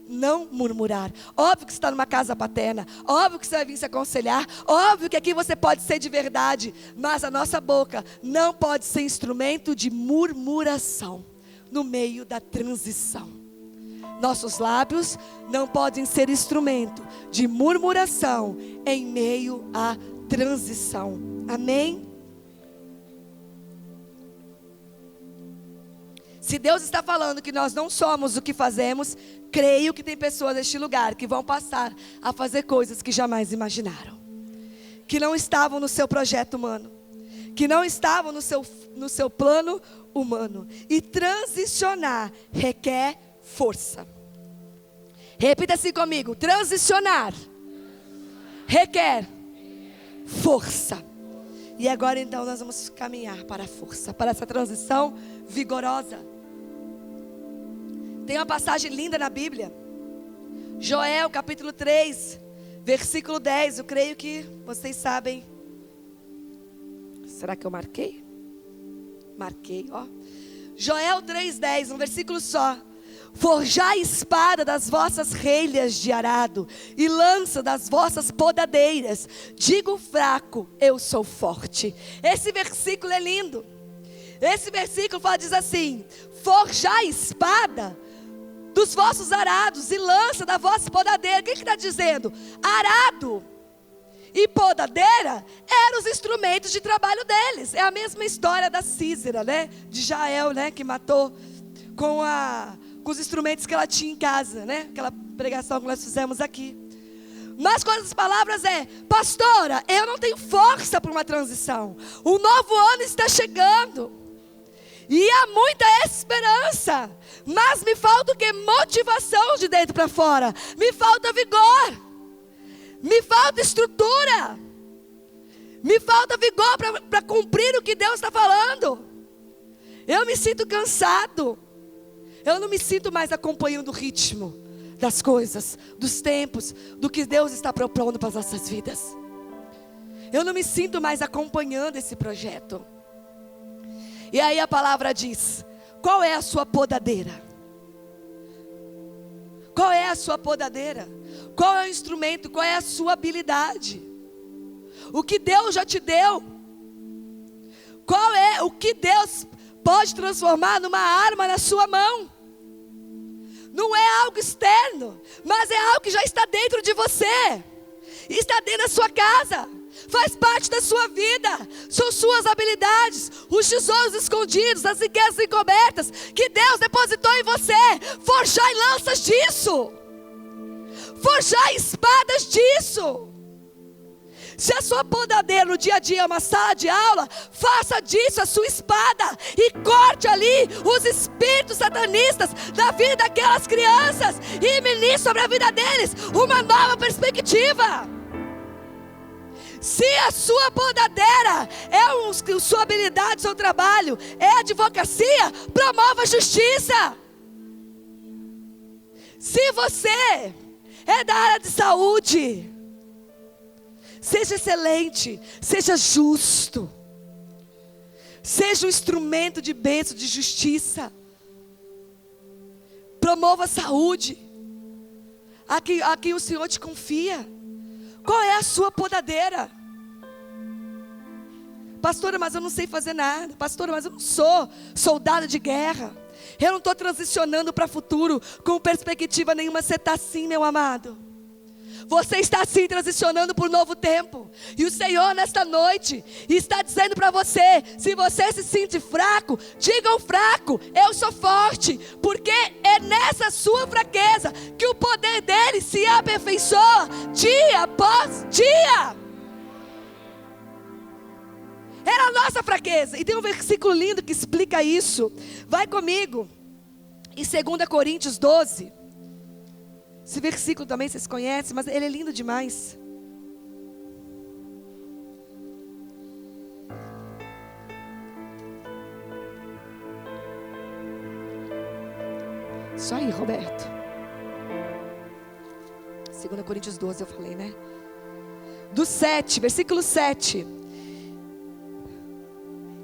não murmurar. Óbvio que você está numa casa paterna, óbvio que você vai vir se aconselhar, óbvio que aqui você pode ser de verdade, mas a nossa boca não pode ser instrumento de murmuração no meio da transição. Nossos lábios não podem ser instrumento de murmuração em meio à transição. Amém? Se Deus está falando que nós não somos o que fazemos, creio que tem pessoas neste lugar que vão passar a fazer coisas que jamais imaginaram, que não estavam no seu projeto humano, que não estavam no seu plano humano. E transicionar requer força. Repita assim comigo: transicionar requer força. E agora então nós vamos caminhar para a força, para essa transição vigorosa. Tem uma passagem linda na Bíblia, Joel capítulo 3, versículo 10. Eu creio que vocês sabem. Será que eu marquei? Marquei, ó. Joel 3:10, um versículo só. Forjai espada das vossas relhas de arado e lança das vossas podadeiras. Digo fraco, eu sou forte. Esse versículo é lindo. Esse versículo diz assim: forjai espada dos vossos arados e lança da vossa podadeira. O que está dizendo? Arado e podadeira eram os instrumentos de trabalho deles. É a mesma história da Sísera, né? De Jael, né? Que matou com os instrumentos que ela tinha em casa, né? Aquela pregação que nós fizemos aqui. Mas com as palavras pastora, eu não tenho força para uma transição. O novo ano está chegando. E há muita esperança. Mas me falta o quê? Motivação de dentro para fora. Me falta vigor. Me falta estrutura. Me falta vigor para cumprir o que Deus está falando. Eu me sinto cansado. Eu não me sinto mais acompanhando o ritmo das coisas, dos tempos, do que Deus está propondo para as nossas vidas. Eu não me sinto mais acompanhando esse projeto. E aí a palavra diz: qual é a sua podadeira? Qual é a sua podadeira? Qual é o instrumento? Qual é a sua habilidade? O que Deus já te deu? Qual é o que Deus pode transformar numa arma na sua mão? Não é algo externo, mas é algo que já está dentro de você. Está dentro da sua casa. Faz parte da sua vida. São suas habilidades, os tesouros escondidos, as riquezas encobertas que Deus depositou em você. Forjai lanças disso. Forjai espadas disso. Se a sua podadeira no dia a dia é uma sala de aula, faça disso a sua espada e corte ali os espíritos satanistas da vida daquelas crianças e ministre sobre a vida deles uma nova perspectiva. Se a sua podadeira é sua habilidade, seu trabalho, é advocacia, promova a justiça. Se você é da área de saúde, seja excelente, seja justo, seja um instrumento de bênção, de justiça. Promova a saúde a quem o Senhor te confia. Qual é a sua podadeira? Pastora, mas eu não sei fazer nada. Pastora, mas eu não sou soldado de guerra. Eu não estou transicionando para o futuro com perspectiva nenhuma. Você está sim, meu amado. Você está sim transicionando para um novo tempo. E o Senhor nesta noite está dizendo para você: se você se sente fraco, diga ao fraco: eu sou forte. Porque é nessa sua fraqueza que o poder dele se aperfeiçoa dia após dia. Era a nossa fraqueza. E tem um versículo lindo que explica isso. Vai comigo em 2 Coríntios 12. Esse versículo também vocês conhecem, mas ele é lindo demais. Isso aí, Roberto. 2 Coríntios 12 eu falei, né? Do 7, versículo 7.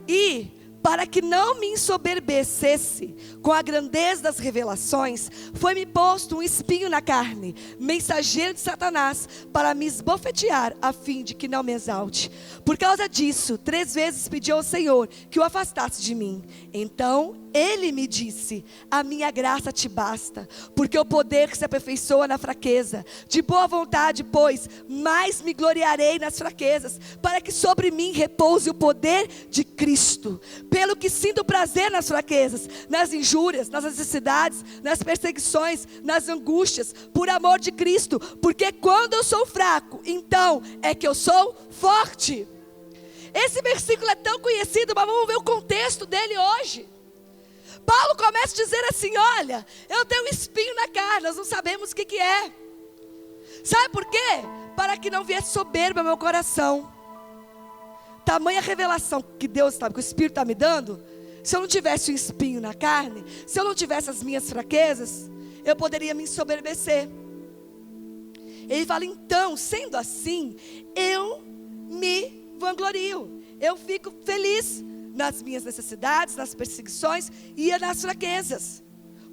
E para que não me ensoberbecesse com a grandeza das revelações, foi-me posto um espinho na carne, mensageiro de Satanás, para me esbofetear, a fim de que não me exalte. Por causa disso, 3 vezes pedi ao Senhor que o afastasse de mim. Então ele me disse: a minha graça te basta, porque o poder se aperfeiçoa na fraqueza. De boa vontade, pois, mais me gloriarei nas fraquezas, para que sobre mim repouse o poder de Cristo. Pelo que sinto prazer nas fraquezas, nas injúrias, nas necessidades, nas perseguições, nas angústias, por amor de Cristo. Porque quando eu sou fraco, então é que eu sou forte. Esse versículo é tão conhecido, mas vamos ver o contexto dele hoje. Paulo começa a dizer assim: olha, eu tenho um espinho na carne, nós não sabemos o que é. Sabe por quê? Para que não viesse soberba ao meu coração. Tamanha revelação que Deus sabe, que o Espírito está me dando. Se eu não tivesse um espinho na carne, se eu não tivesse as minhas fraquezas, eu poderia me ensoberbecer. Ele fala: então, sendo assim, eu me vanglorio, eu fico feliz nas minhas necessidades, nas perseguições e nas fraquezas.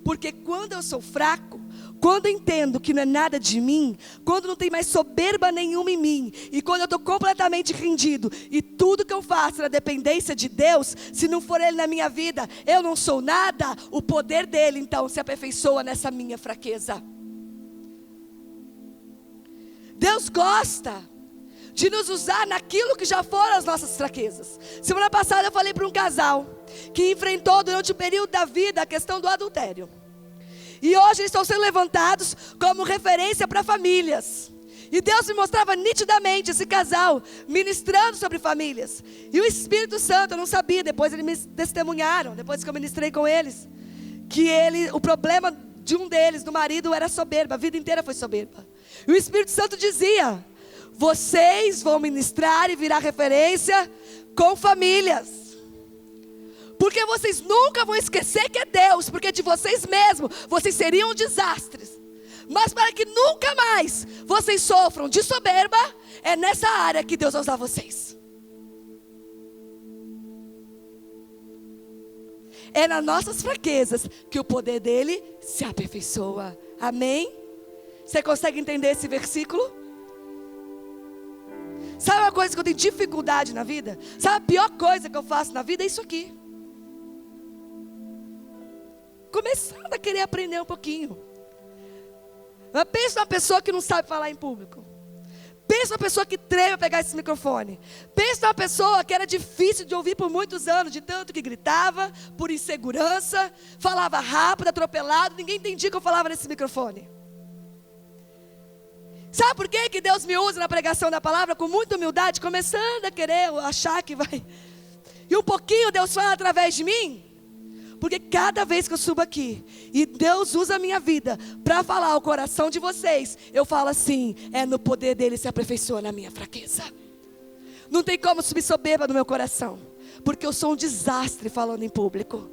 Porque quando eu sou fraco, quando eu entendo que não é nada de mim, quando não tem mais soberba nenhuma em mim, e quando eu estou completamente rendido, e tudo que eu faço na dependência de Deus, se não for Ele na minha vida, eu não sou nada, o poder dEle então se aperfeiçoa nessa minha fraqueza. Deus gosta de nos usar naquilo que já foram as nossas fraquezas. Semana passada eu falei para um casal que enfrentou durante o período da vida a questão do adultério. E hoje eles estão sendo levantados como referência para famílias. E Deus me mostrava nitidamente esse casal ministrando sobre famílias. E o Espírito Santo, eu não sabia, depois eles me testemunharam, depois que eu ministrei com eles, que o problema de um deles, do marido, era soberba, a vida inteira foi soberba. E o Espírito Santo dizia: vocês vão ministrar e virar referência com famílias. Porque vocês nunca vão esquecer que é Deus, porque de vocês mesmos, vocês seriam desastres. Mas para que nunca mais vocês sofram de soberba, é nessa área que Deus vai usar vocês. É nas nossas fraquezas que o poder dele se aperfeiçoa. Amém? Você consegue entender esse versículo? Sabe uma coisa que eu tenho dificuldade na vida? Sabe a pior coisa que eu faço na vida? É isso aqui. Começando a querer aprender um pouquinho. Mas pensa numa pessoa que não sabe falar em público. Pensa numa pessoa que treme a pegar esse microfone. Pensa numa pessoa que era difícil de ouvir por muitos anos, de tanto que gritava, por insegurança, falava rápido, atropelado, ninguém entendia o que eu falava nesse microfone. Sabe por que que Deus me usa na pregação da palavra com muita humildade, começando a querer achar que vai... E um pouquinho Deus fala através de mim? Porque cada vez que eu subo aqui e Deus usa a minha vida para falar ao coração de vocês, eu falo assim: é no poder dele se aperfeiçoa na minha fraqueza. Não tem como subir soberba no meu coração, porque eu sou um desastre falando em público.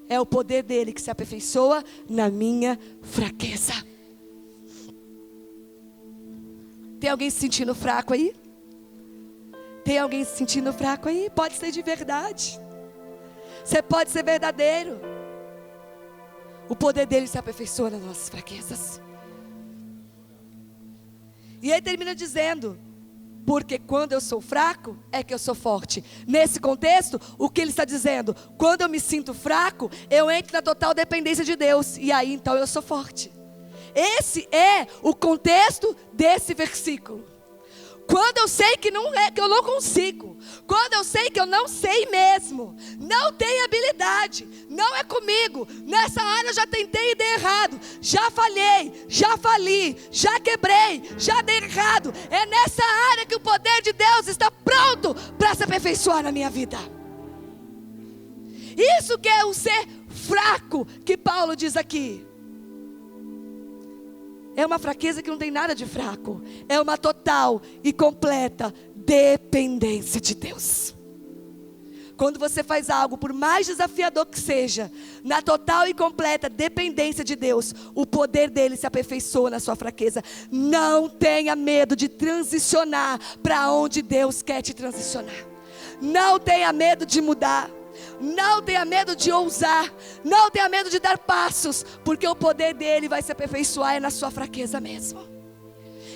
É o poder dele que se aperfeiçoa na minha fraqueza. Tem alguém se sentindo fraco aí? Tem alguém se sentindo fraco aí? Pode ser de verdade. Você pode ser verdadeiro. O poder dele se aperfeiçoa nas nossas fraquezas. E ele termina dizendo: porque quando eu sou fraco, é que eu sou forte. Nesse contexto, o que ele está dizendo? Quando eu me sinto fraco, eu entro na total dependência de Deus. E aí então eu sou forte. Esse é o contexto desse versículo. Quando eu sei que eu não consigo, quando eu sei que eu não sei mesmo, não tenho habilidade, não é comigo, nessa área eu já tentei e dei errado, já falhei, já fali, já quebrei, já dei errado, é nessa área que o poder de Deus está pronto para se aperfeiçoar na minha vida. Isso que é o ser fraco que Paulo diz aqui. É uma fraqueza que não tem nada de fraco. É uma total e completa dependência de Deus. Quando você faz algo, por mais desafiador que seja, na total e completa dependência de Deus, o poder dele se aperfeiçoa na sua fraqueza. Não tenha medo de transicionar para onde Deus quer te transicionar. Não tenha medo de mudar. Não tenha medo de ousar. Não tenha medo de dar passos, porque o poder dele vai se aperfeiçoar na sua fraqueza mesmo.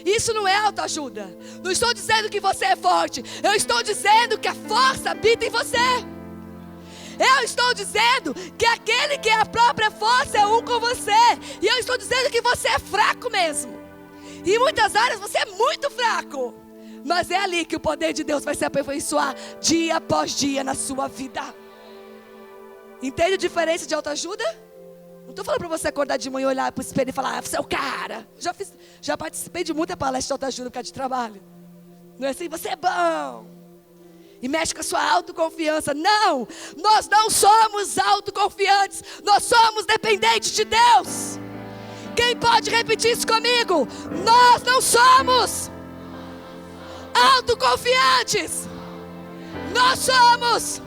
Isso não é autoajuda. Não estou dizendo que você é forte. Eu estou dizendo que a força habita em você. Eu estou dizendo que aquele que é a própria força é um com você. E eu estou dizendo que você é fraco mesmo. E em muitas áreas você é muito fraco. Mas é ali que o poder de Deus vai se aperfeiçoar dia após dia na sua vida. Entende a diferença de autoajuda? Não estou falando para você acordar de manhã, olhar para o espelho e falar: você é o cara. Já participei de muita palestra de autoajuda por causa de trabalho. Não é assim? Você é bom. E mexe com a sua autoconfiança. Não, nós não somos autoconfiantes. Nós somos dependentes de Deus. Quem pode repetir isso comigo? Nós não somos autoconfiantes. Nós somos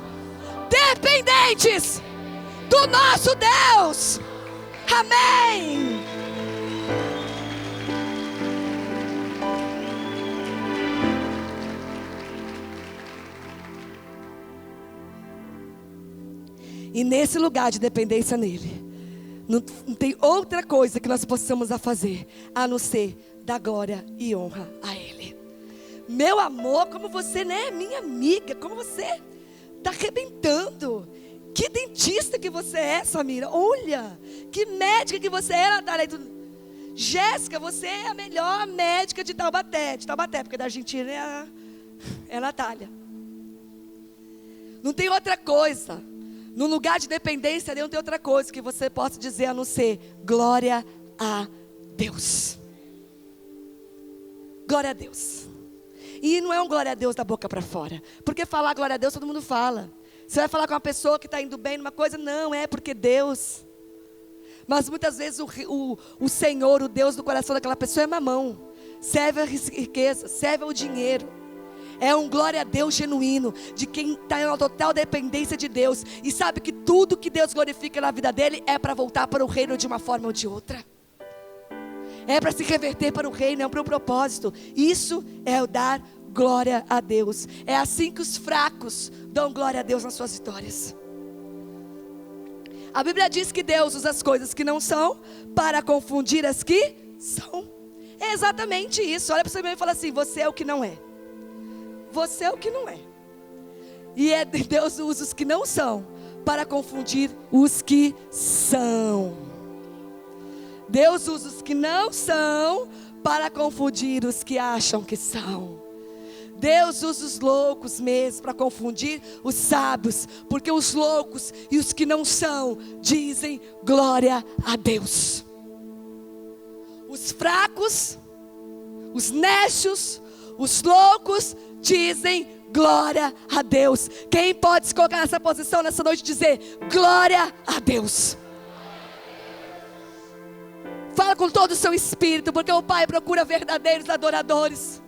dependentes do nosso Deus. Amém. E nesse lugar de dependência nele, não tem outra coisa que nós possamos a fazer a não ser dar glória e honra a ele. Meu amor, como você, né, minha amiga, como você está arrebentando. Que dentista que você é, Samira. Olha, que médica que você é, Natália. Jéssica, você é a melhor médica de Taubaté, porque da Argentina é a Natália. Não tem outra coisa, no lugar de dependência não tem outra coisa que você possa dizer a não ser glória a Deus. Glória a Deus. E não é um glória a Deus da boca para fora, porque falar glória a Deus todo mundo fala. Você vai falar com uma pessoa que está indo bem numa coisa, não, é porque Deus. Mas muitas vezes o Senhor, o Deus do coração daquela pessoa é mamão. Serve a riqueza, serve ao dinheiro. É um glória a Deus genuíno, de quem está em uma total dependência de Deus. E sabe que tudo que Deus glorifica na vida dele é para voltar para o reino de uma forma ou de outra. É para se reverter para o reino, é para o propósito. Isso é o dar glória a Deus. É assim que os fracos dão glória a Deus nas suas vitórias. A Bíblia diz que Deus usa as coisas que não são para confundir as que são. É exatamente isso. Olha para você mesmo e fala assim: você é o que não é. Você é o que não é. E Deus usa os que não são para confundir os que são. Deus usa os que não são para confundir os que acham que são. Deus usa os loucos mesmo para confundir os sábios, porque os loucos e os que não são dizem glória a Deus. Os fracos, os nécios, os loucos dizem glória a Deus. Quem pode se colocar nessa posição nessa noite e dizer glória a Deus? Fala com todo o seu espírito, porque o Pai procura verdadeiros adoradores.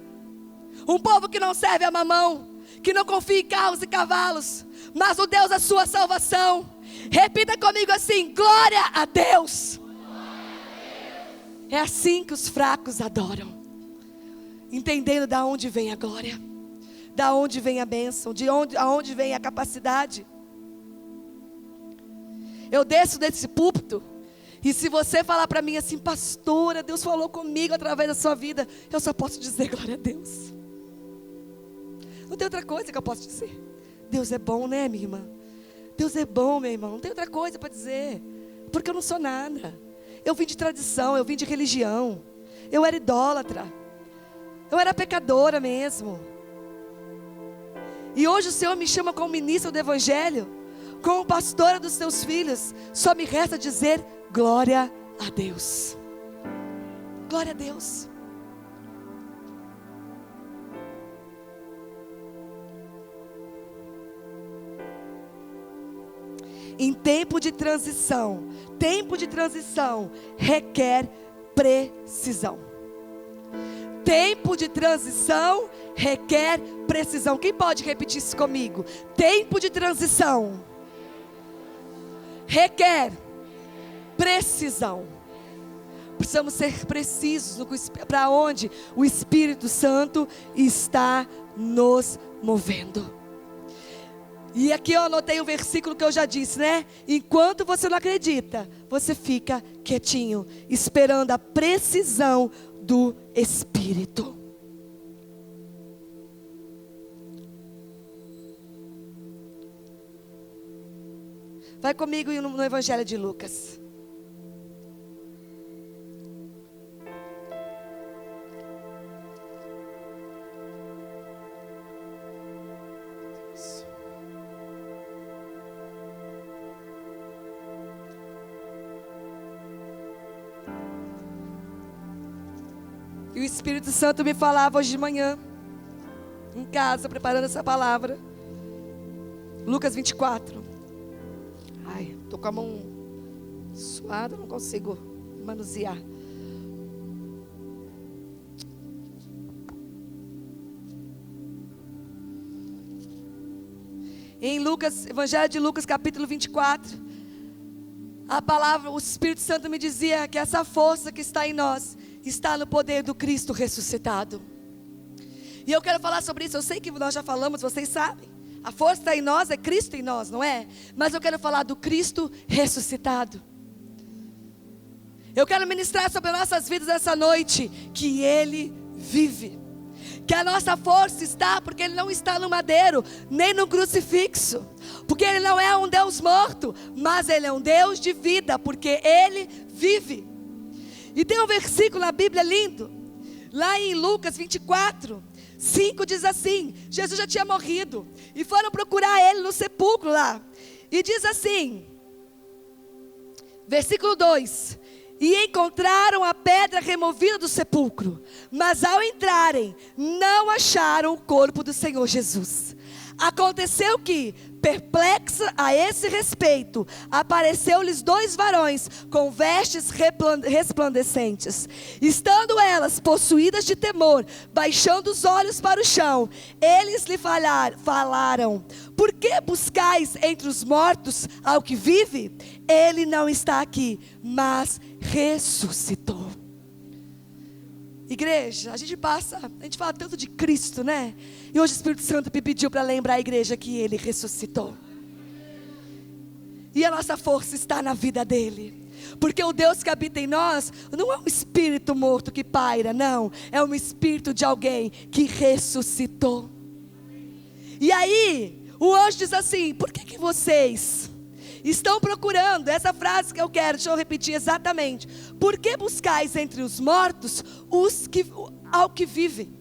Um povo que não serve a mamão, que não confia em carros e cavalos, mas o Deus da sua salvação. Repita comigo assim: glória a Deus. É assim que os fracos adoram, entendendo da onde vem a glória, da onde vem a bênção, aonde vem a capacidade. Eu desço desse púlpito, e se você falar para mim assim: pastora, Deus falou comigo através da sua vida, eu só posso dizer glória a Deus. Não tem outra coisa que eu posso dizer. Deus é bom, né, minha irmã? Deus é bom, meu irmão. Não tem outra coisa para dizer, porque eu não sou nada. Eu vim de tradição, eu vim de religião. Eu era idólatra. Eu era pecadora mesmo. E hoje o Senhor me chama como ministra do Evangelho, como pastora dos seus filhos. Só me resta dizer glória a Deus. Glória a Deus. Em tempo de transição requer precisão. Tempo de transição requer precisão. Quem pode repetir isso comigo? Tempo de transição requer precisão. Precisamos ser precisos para onde o Espírito Santo está nos movendo. E aqui eu anotei o versículo que eu já disse, né? Enquanto você não acredita, você fica quietinho, esperando a precisão do Espírito. Vai comigo no Evangelho de Lucas. E o Espírito Santo me falava hoje de manhã, em casa, preparando essa palavra. Lucas 24. Ai, estou com a mão suada, não consigo manusear. Em Lucas, Evangelho de Lucas, capítulo 24, a palavra, o Espírito Santo me dizia que essa força que está em nós está no poder do Cristo ressuscitado. E eu quero falar sobre isso. Eu sei que nós já falamos, vocês sabem. A força está em nós, é Cristo em nós, não é? Mas eu quero falar do Cristo ressuscitado. Eu quero ministrar sobre nossas vidas essa noite, que Ele vive. Que a nossa força está, porque Ele não está no madeiro, nem no crucifixo. Porque Ele não é um Deus morto, mas Ele é um Deus de vida, porque Ele vive. E tem um versículo na Bíblia lindo, lá em Lucas 24:5 diz assim: Jesus já tinha morrido, e foram procurar ele no sepulcro lá. E diz assim, versículo 2: e encontraram a pedra removida do sepulcro, mas ao entrarem, não acharam o corpo do Senhor Jesus. Aconteceu que, perplexa a esse respeito, apareceu-lhes 2 varões com vestes resplandecentes. Estando elas possuídas de temor, baixando os olhos para o chão, eles lhe falaram: por que buscais entre os mortos ao que vive? Ele não está aqui, mas ressuscitou. Igreja, a gente fala tanto de Cristo, né? E hoje o Espírito Santo me pediu para lembrar a igreja que Ele ressuscitou. E a nossa força está na vida dEle. Porque o Deus que habita em nós não é um espírito morto que paira, não. É um espírito de alguém que ressuscitou. E aí, o anjo diz assim: por que vocês estão procurando? Essa frase que eu quero, deixa eu repetir exatamente. Por que buscais entre os mortos ao que vivem?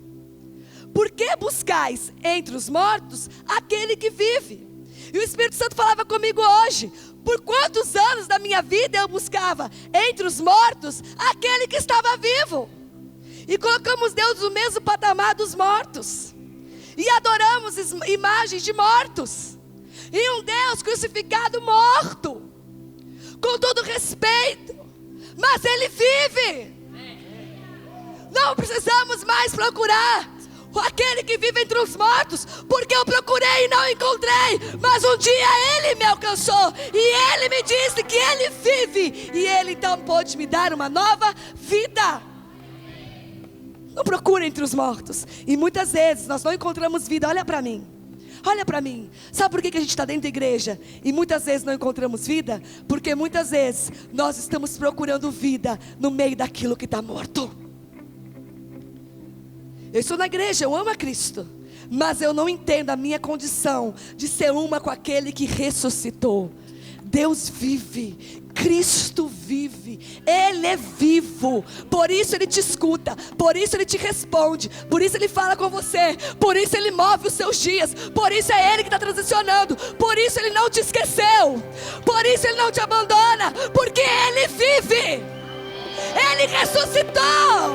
Por que buscais entre os mortos aquele que vive? E o Espírito Santo falava comigo hoje: por quantos anos da minha vida eu buscava entre os mortos aquele que estava vivo? E colocamos Deus no mesmo patamar dos mortos. E adoramos imagens de mortos. E um Deus crucificado morto. Com todo respeito. Mas Ele vive. Não precisamos mais procurar aquele que vive entre os mortos, porque eu procurei e não encontrei. Mas um dia Ele me alcançou e Ele me disse que Ele vive. E Ele então pôde me dar uma nova vida. Não procura entre os mortos. E muitas vezes nós não encontramos vida. Olha para mim. Olha para mim. Sabe por que a gente está dentro da igreja e muitas vezes não encontramos vida? Porque muitas vezes nós estamos procurando vida no meio daquilo que está morto. Eu estou na igreja, eu amo a Cristo, mas eu não entendo a minha condição de ser uma com aquele que ressuscitou. Deus vive, Cristo vive, Ele é vivo. Por isso Ele te escuta, por isso Ele te responde, por isso Ele fala com você, por isso Ele move os seus dias, por isso é Ele que está transicionando, por isso Ele não te esqueceu, por isso Ele não te abandona, porque Ele vive, Ele ressuscitou,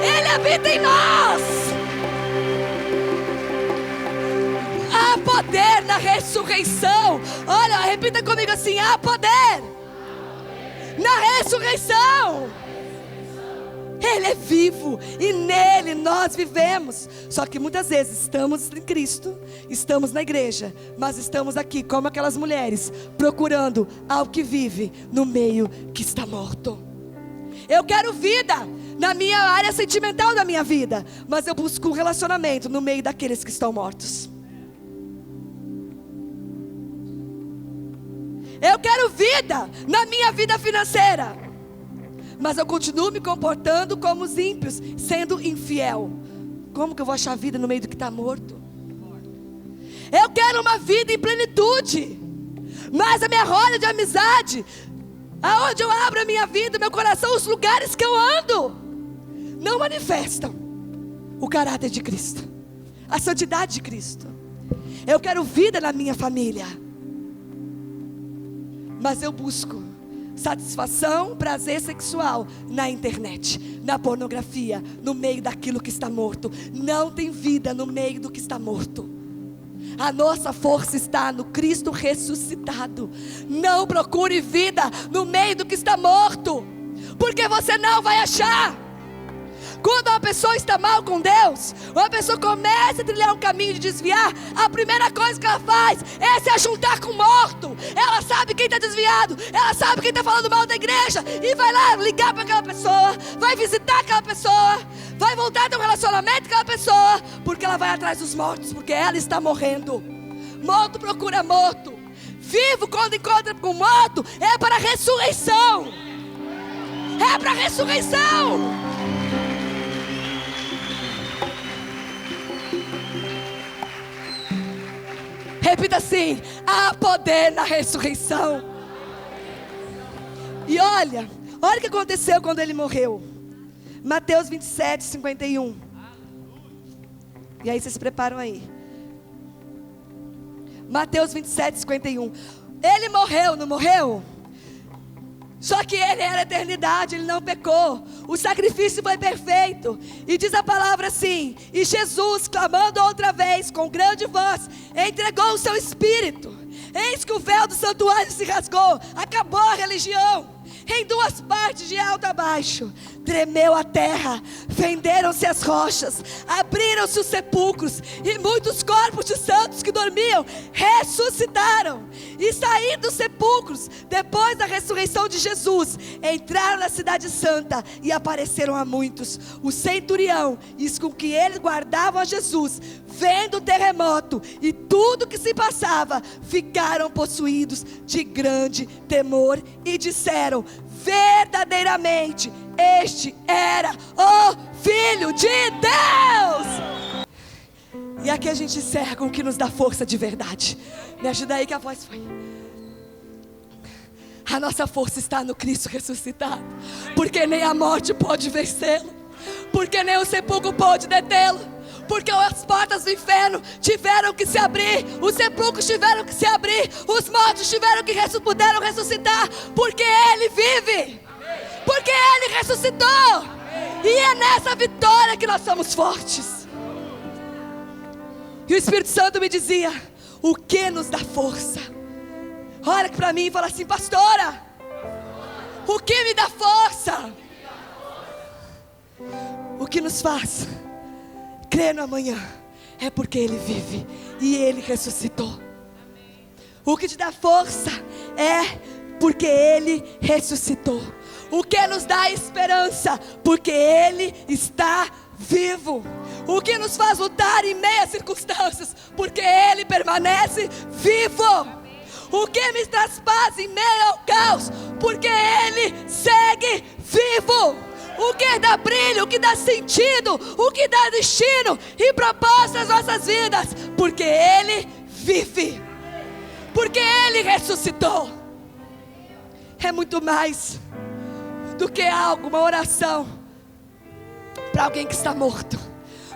Ele habita em nós. Há poder na ressurreição. Olha, repita comigo assim: há poder na ressurreição. Ele é vivo e nele nós vivemos. Só que muitas vezes estamos em Cristo, estamos na igreja, mas estamos aqui como aquelas mulheres, procurando algo que vive no meio que está morto. Eu quero vida na minha área sentimental da minha vida, mas eu busco um relacionamento no meio daqueles que estão mortos. Eu quero vida na minha vida financeira, mas eu continuo me comportando como os ímpios, sendo infiel. Como que eu vou achar vida no meio do que está morto? Eu quero uma vida em plenitude, mas a minha roda de amizade, aonde eu abro a minha vida, meu coração, os lugares que eu ando, não manifestam o caráter de Cristo, a santidade de Cristo. Eu quero vida na minha família, mas eu busco satisfação, prazer sexual na internet, na pornografia, no meio daquilo que está morto. Não tem vida no meio do que está morto. A nossa força está no Cristo ressuscitado. Não procure vida no meio do que está morto, porque você não vai achar. Quando uma pessoa está mal com Deus, uma pessoa começa a trilhar um caminho de desviar, a primeira coisa que ela faz é se ajuntar com o morto. Ela sabe quem está desviado, ela sabe quem está falando mal da igreja, e vai lá ligar para aquela pessoa, vai visitar aquela pessoa, vai voltar a ter um relacionamento com aquela pessoa, porque ela vai atrás dos mortos, porque ela está morrendo. Morto procura morto. Vivo, quando encontra com morto, é para a ressurreição. É para a ressurreição. Repita assim: há poder na ressurreição. E olha, Olha o que aconteceu quando ele morreu. Mateus 27, 51. E aí vocês se preparam aí. Mateus 27, 51. Ele morreu, não morreu? Só que ele era a eternidade, ele não pecou. O sacrifício foi perfeito. E diz a palavra assim: e Jesus, clamando outra vez com grande voz, entregou o seu espírito. Eis que o véu do santuário se rasgou. Acabou a religião. Em duas partes, de alto a baixo. Tremeu a terra, fenderam-se as rochas, abriram-se os sepulcros, e muitos corpos de santos que dormiam ressuscitaram. E saindo dos sepulcros, depois da ressurreição de Jesus, entraram na cidade santa e apareceram a muitos. O centurião e os com que eles guardavam a Jesus, vendo o terremoto e tudo que se passava, ficaram possuídos de grande temor e disseram: verdadeiramente este era o Filho de Deus. E aqui a gente encerra com o que nos dá força de verdade. Me ajuda aí que a voz foi. A nossa força está no Cristo ressuscitado, porque nem a morte pode vencê-lo, porque nem o sepulcro pode detê-lo, porque as portas do inferno tiveram que se abrir, os sepulcros tiveram que se abrir, os mortos tiveram que puderam ressuscitar, porque Ele vive, porque Ele ressuscitou, e é nessa vitória que nós somos fortes. E o Espírito Santo me dizia: o que nos dá força? Olha para mim e fala assim: pastora, o que me dá força? O que nos faz crer no amanhã é porque Ele vive e Ele ressuscitou. O que te dá força é porque Ele ressuscitou. O que nos dá esperança? Porque Ele está vivo. O que nos faz lutar em meio às circunstâncias? Porque Ele permanece vivo. O que me traz paz em meio ao caos? Porque Ele segue vivo. O que dá brilho, o que dá sentido, o que dá destino e propósito às nossas vidas? Porque Ele vive, porque Ele ressuscitou. É muito mais do que algo, uma oração para alguém que está morto.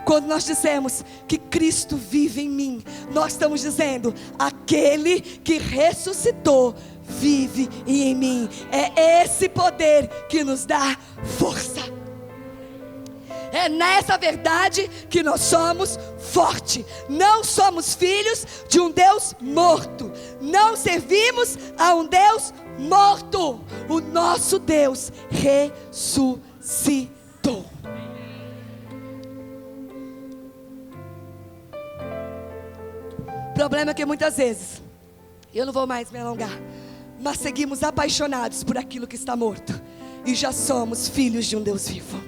Quando nós dizemos que Cristo vive em mim, nós estamos dizendo: aquele que ressuscitou vive em mim. É esse poder que nos dá força. É nessa verdade que nós somos fortes. Não somos filhos de um Deus morto. Não servimos a um Deus morto. O nosso Deus ressuscitou. O problema é que muitas vezes, eu não vou mais me alongar, mas seguimos apaixonados por aquilo que está morto, e já somos filhos de um Deus vivo.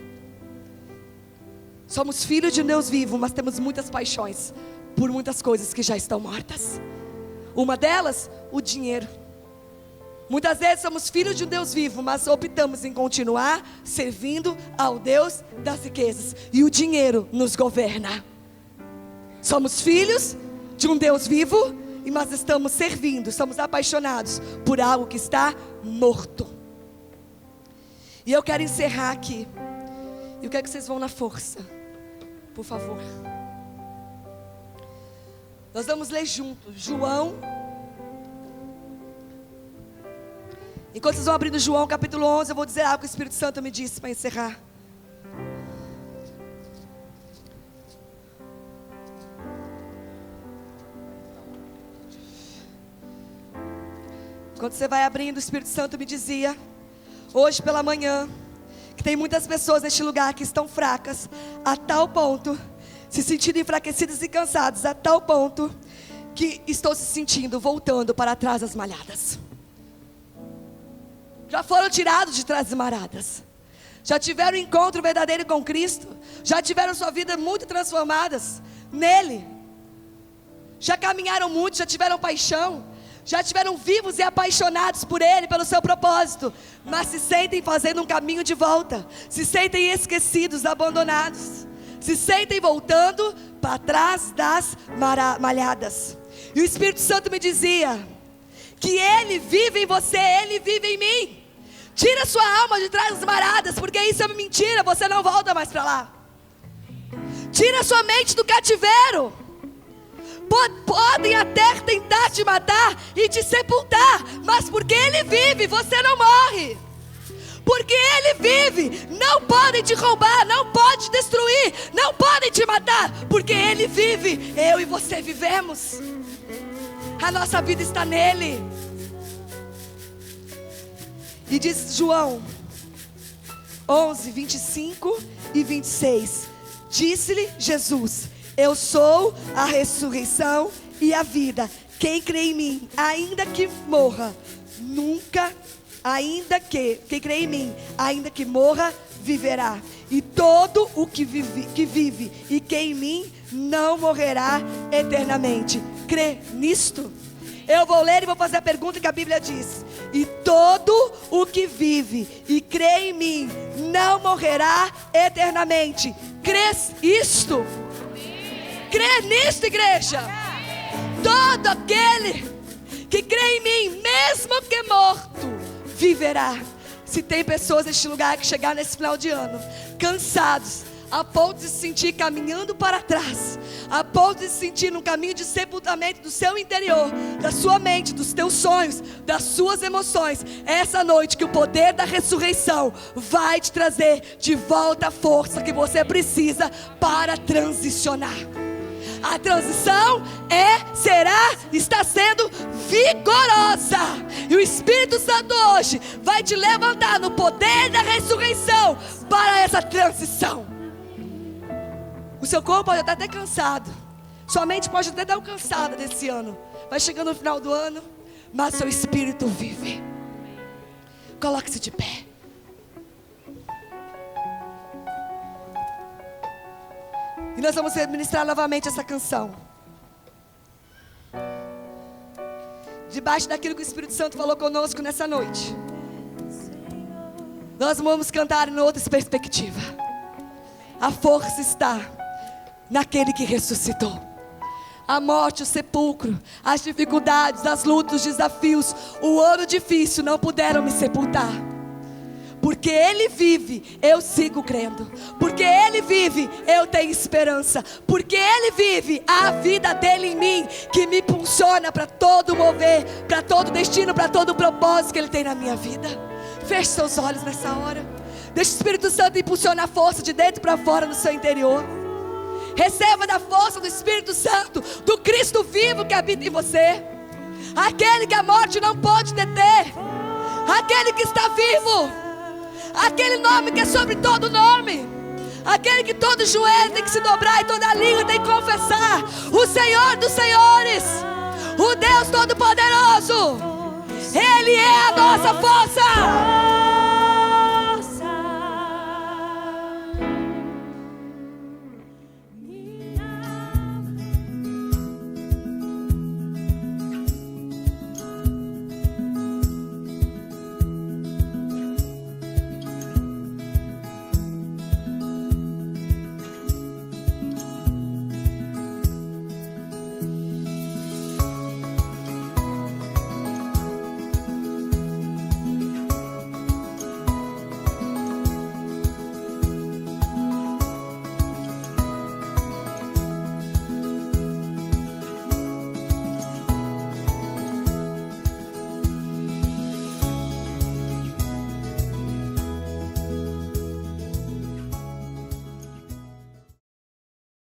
Somos filhos de um Deus vivo, mas temos muitas paixões por muitas coisas que já estão mortas. Uma delas, o dinheiro. Muitas vezes somos filhos de um Deus vivo, mas optamos em continuar servindo ao Deus das riquezas, e o dinheiro nos governa. Somos filhos de um Deus vivo, mas estamos servindo, estamos apaixonados por algo que está morto. E eu quero encerrar aqui. E eu quero que vocês vão na força, por favor. Nós vamos ler juntos João. Enquanto vocês vão abrindo João capítulo 11, eu vou dizer algo que o Espírito Santo me disse para encerrar. Quando você vai abrindo, o Espírito Santo me dizia, hoje pela manhã, que tem muitas pessoas neste lugar que estão fracas, a tal ponto, se sentindo enfraquecidas e cansadas, a tal ponto, que estão se sentindo voltando para trás das malhadas. Já foram tirados de trás das malhadas. Já tiveram um encontro verdadeiro com Cristo. Já tiveram sua vida muito transformadas nele. Já caminharam muito, já tiveram paixão. Já estiveram vivos e apaixonados por Ele, pelo seu propósito, mas se sentem fazendo um caminho de volta, se sentem esquecidos, abandonados, se sentem voltando para trás das malhadas. E o Espírito Santo me dizia que Ele vive em você, Ele vive em mim. Tira sua alma de trás das maradas, porque isso é uma mentira, você não volta mais para lá. Tira sua mente do cativeiro. Podem até tentar te matar e te sepultar, mas porque Ele vive, você não morre. Porque Ele vive, não podem te roubar, não podem te destruir, não podem te matar, porque Ele vive, eu e você vivemos. A nossa vida está nele. E diz João 11, 25 e 26. Disse-lhe Jesus: eu sou a ressurreição e a vida. Quem crê em mim, ainda que morra, quem crê em mim, ainda que morra, viverá. E todo o que vive e crê em mim não morrerá eternamente. Crê nisto? Eu vou ler e vou fazer a pergunta que a Bíblia diz. E todo o que vive e crê em mim não morrerá eternamente. Crês isto? Crê nisto, igreja? Todo aquele que crê em mim, mesmo que morto, viverá. Se tem pessoas neste lugar que chegaram nesse final de ano cansados, a ponto de se sentir caminhando para trás, a ponto de se sentir num caminho de sepultamento do seu interior, da sua mente, dos teus sonhos, das suas emoções, essa noite que o poder da ressurreição vai te trazer de volta a força que você precisa para transicionar. A transição está sendo vigorosa. E o Espírito Santo hoje vai te levantar no poder da ressurreição para essa transição. O seu corpo pode estar até cansado, sua mente pode até dar uma cansada desse ano. Vai chegando no final do ano, mas seu espírito vive. Coloque-se de pé. E nós vamos ministrar novamente essa canção. Debaixo daquilo que o Espírito Santo falou conosco nessa noite. Nós vamos cantar em outra perspectiva. A força está naquele que ressuscitou. A morte, o sepulcro, as dificuldades, as lutas, os desafios, o ano difícil não puderam me sepultar. Porque Ele vive, eu sigo crendo. Porque Ele vive, eu tenho esperança. Porque Ele vive, a vida dEle em mim, que me impulsiona para todo mover, para todo destino, para todo propósito que Ele tem na minha vida. Feche seus olhos nessa hora. Deixe o Espírito Santo impulsionar a força de dentro para fora no seu interior. Receba da força do Espírito Santo, do Cristo vivo que habita em você. Aquele que a morte não pode deter. Aquele que está vivo. Aquele nome que é sobre todo nome. Aquele que todo joelho tem que se dobrar e toda língua tem que confessar. O Senhor dos Senhores, o Deus Todo-Poderoso. Ele é a nossa força.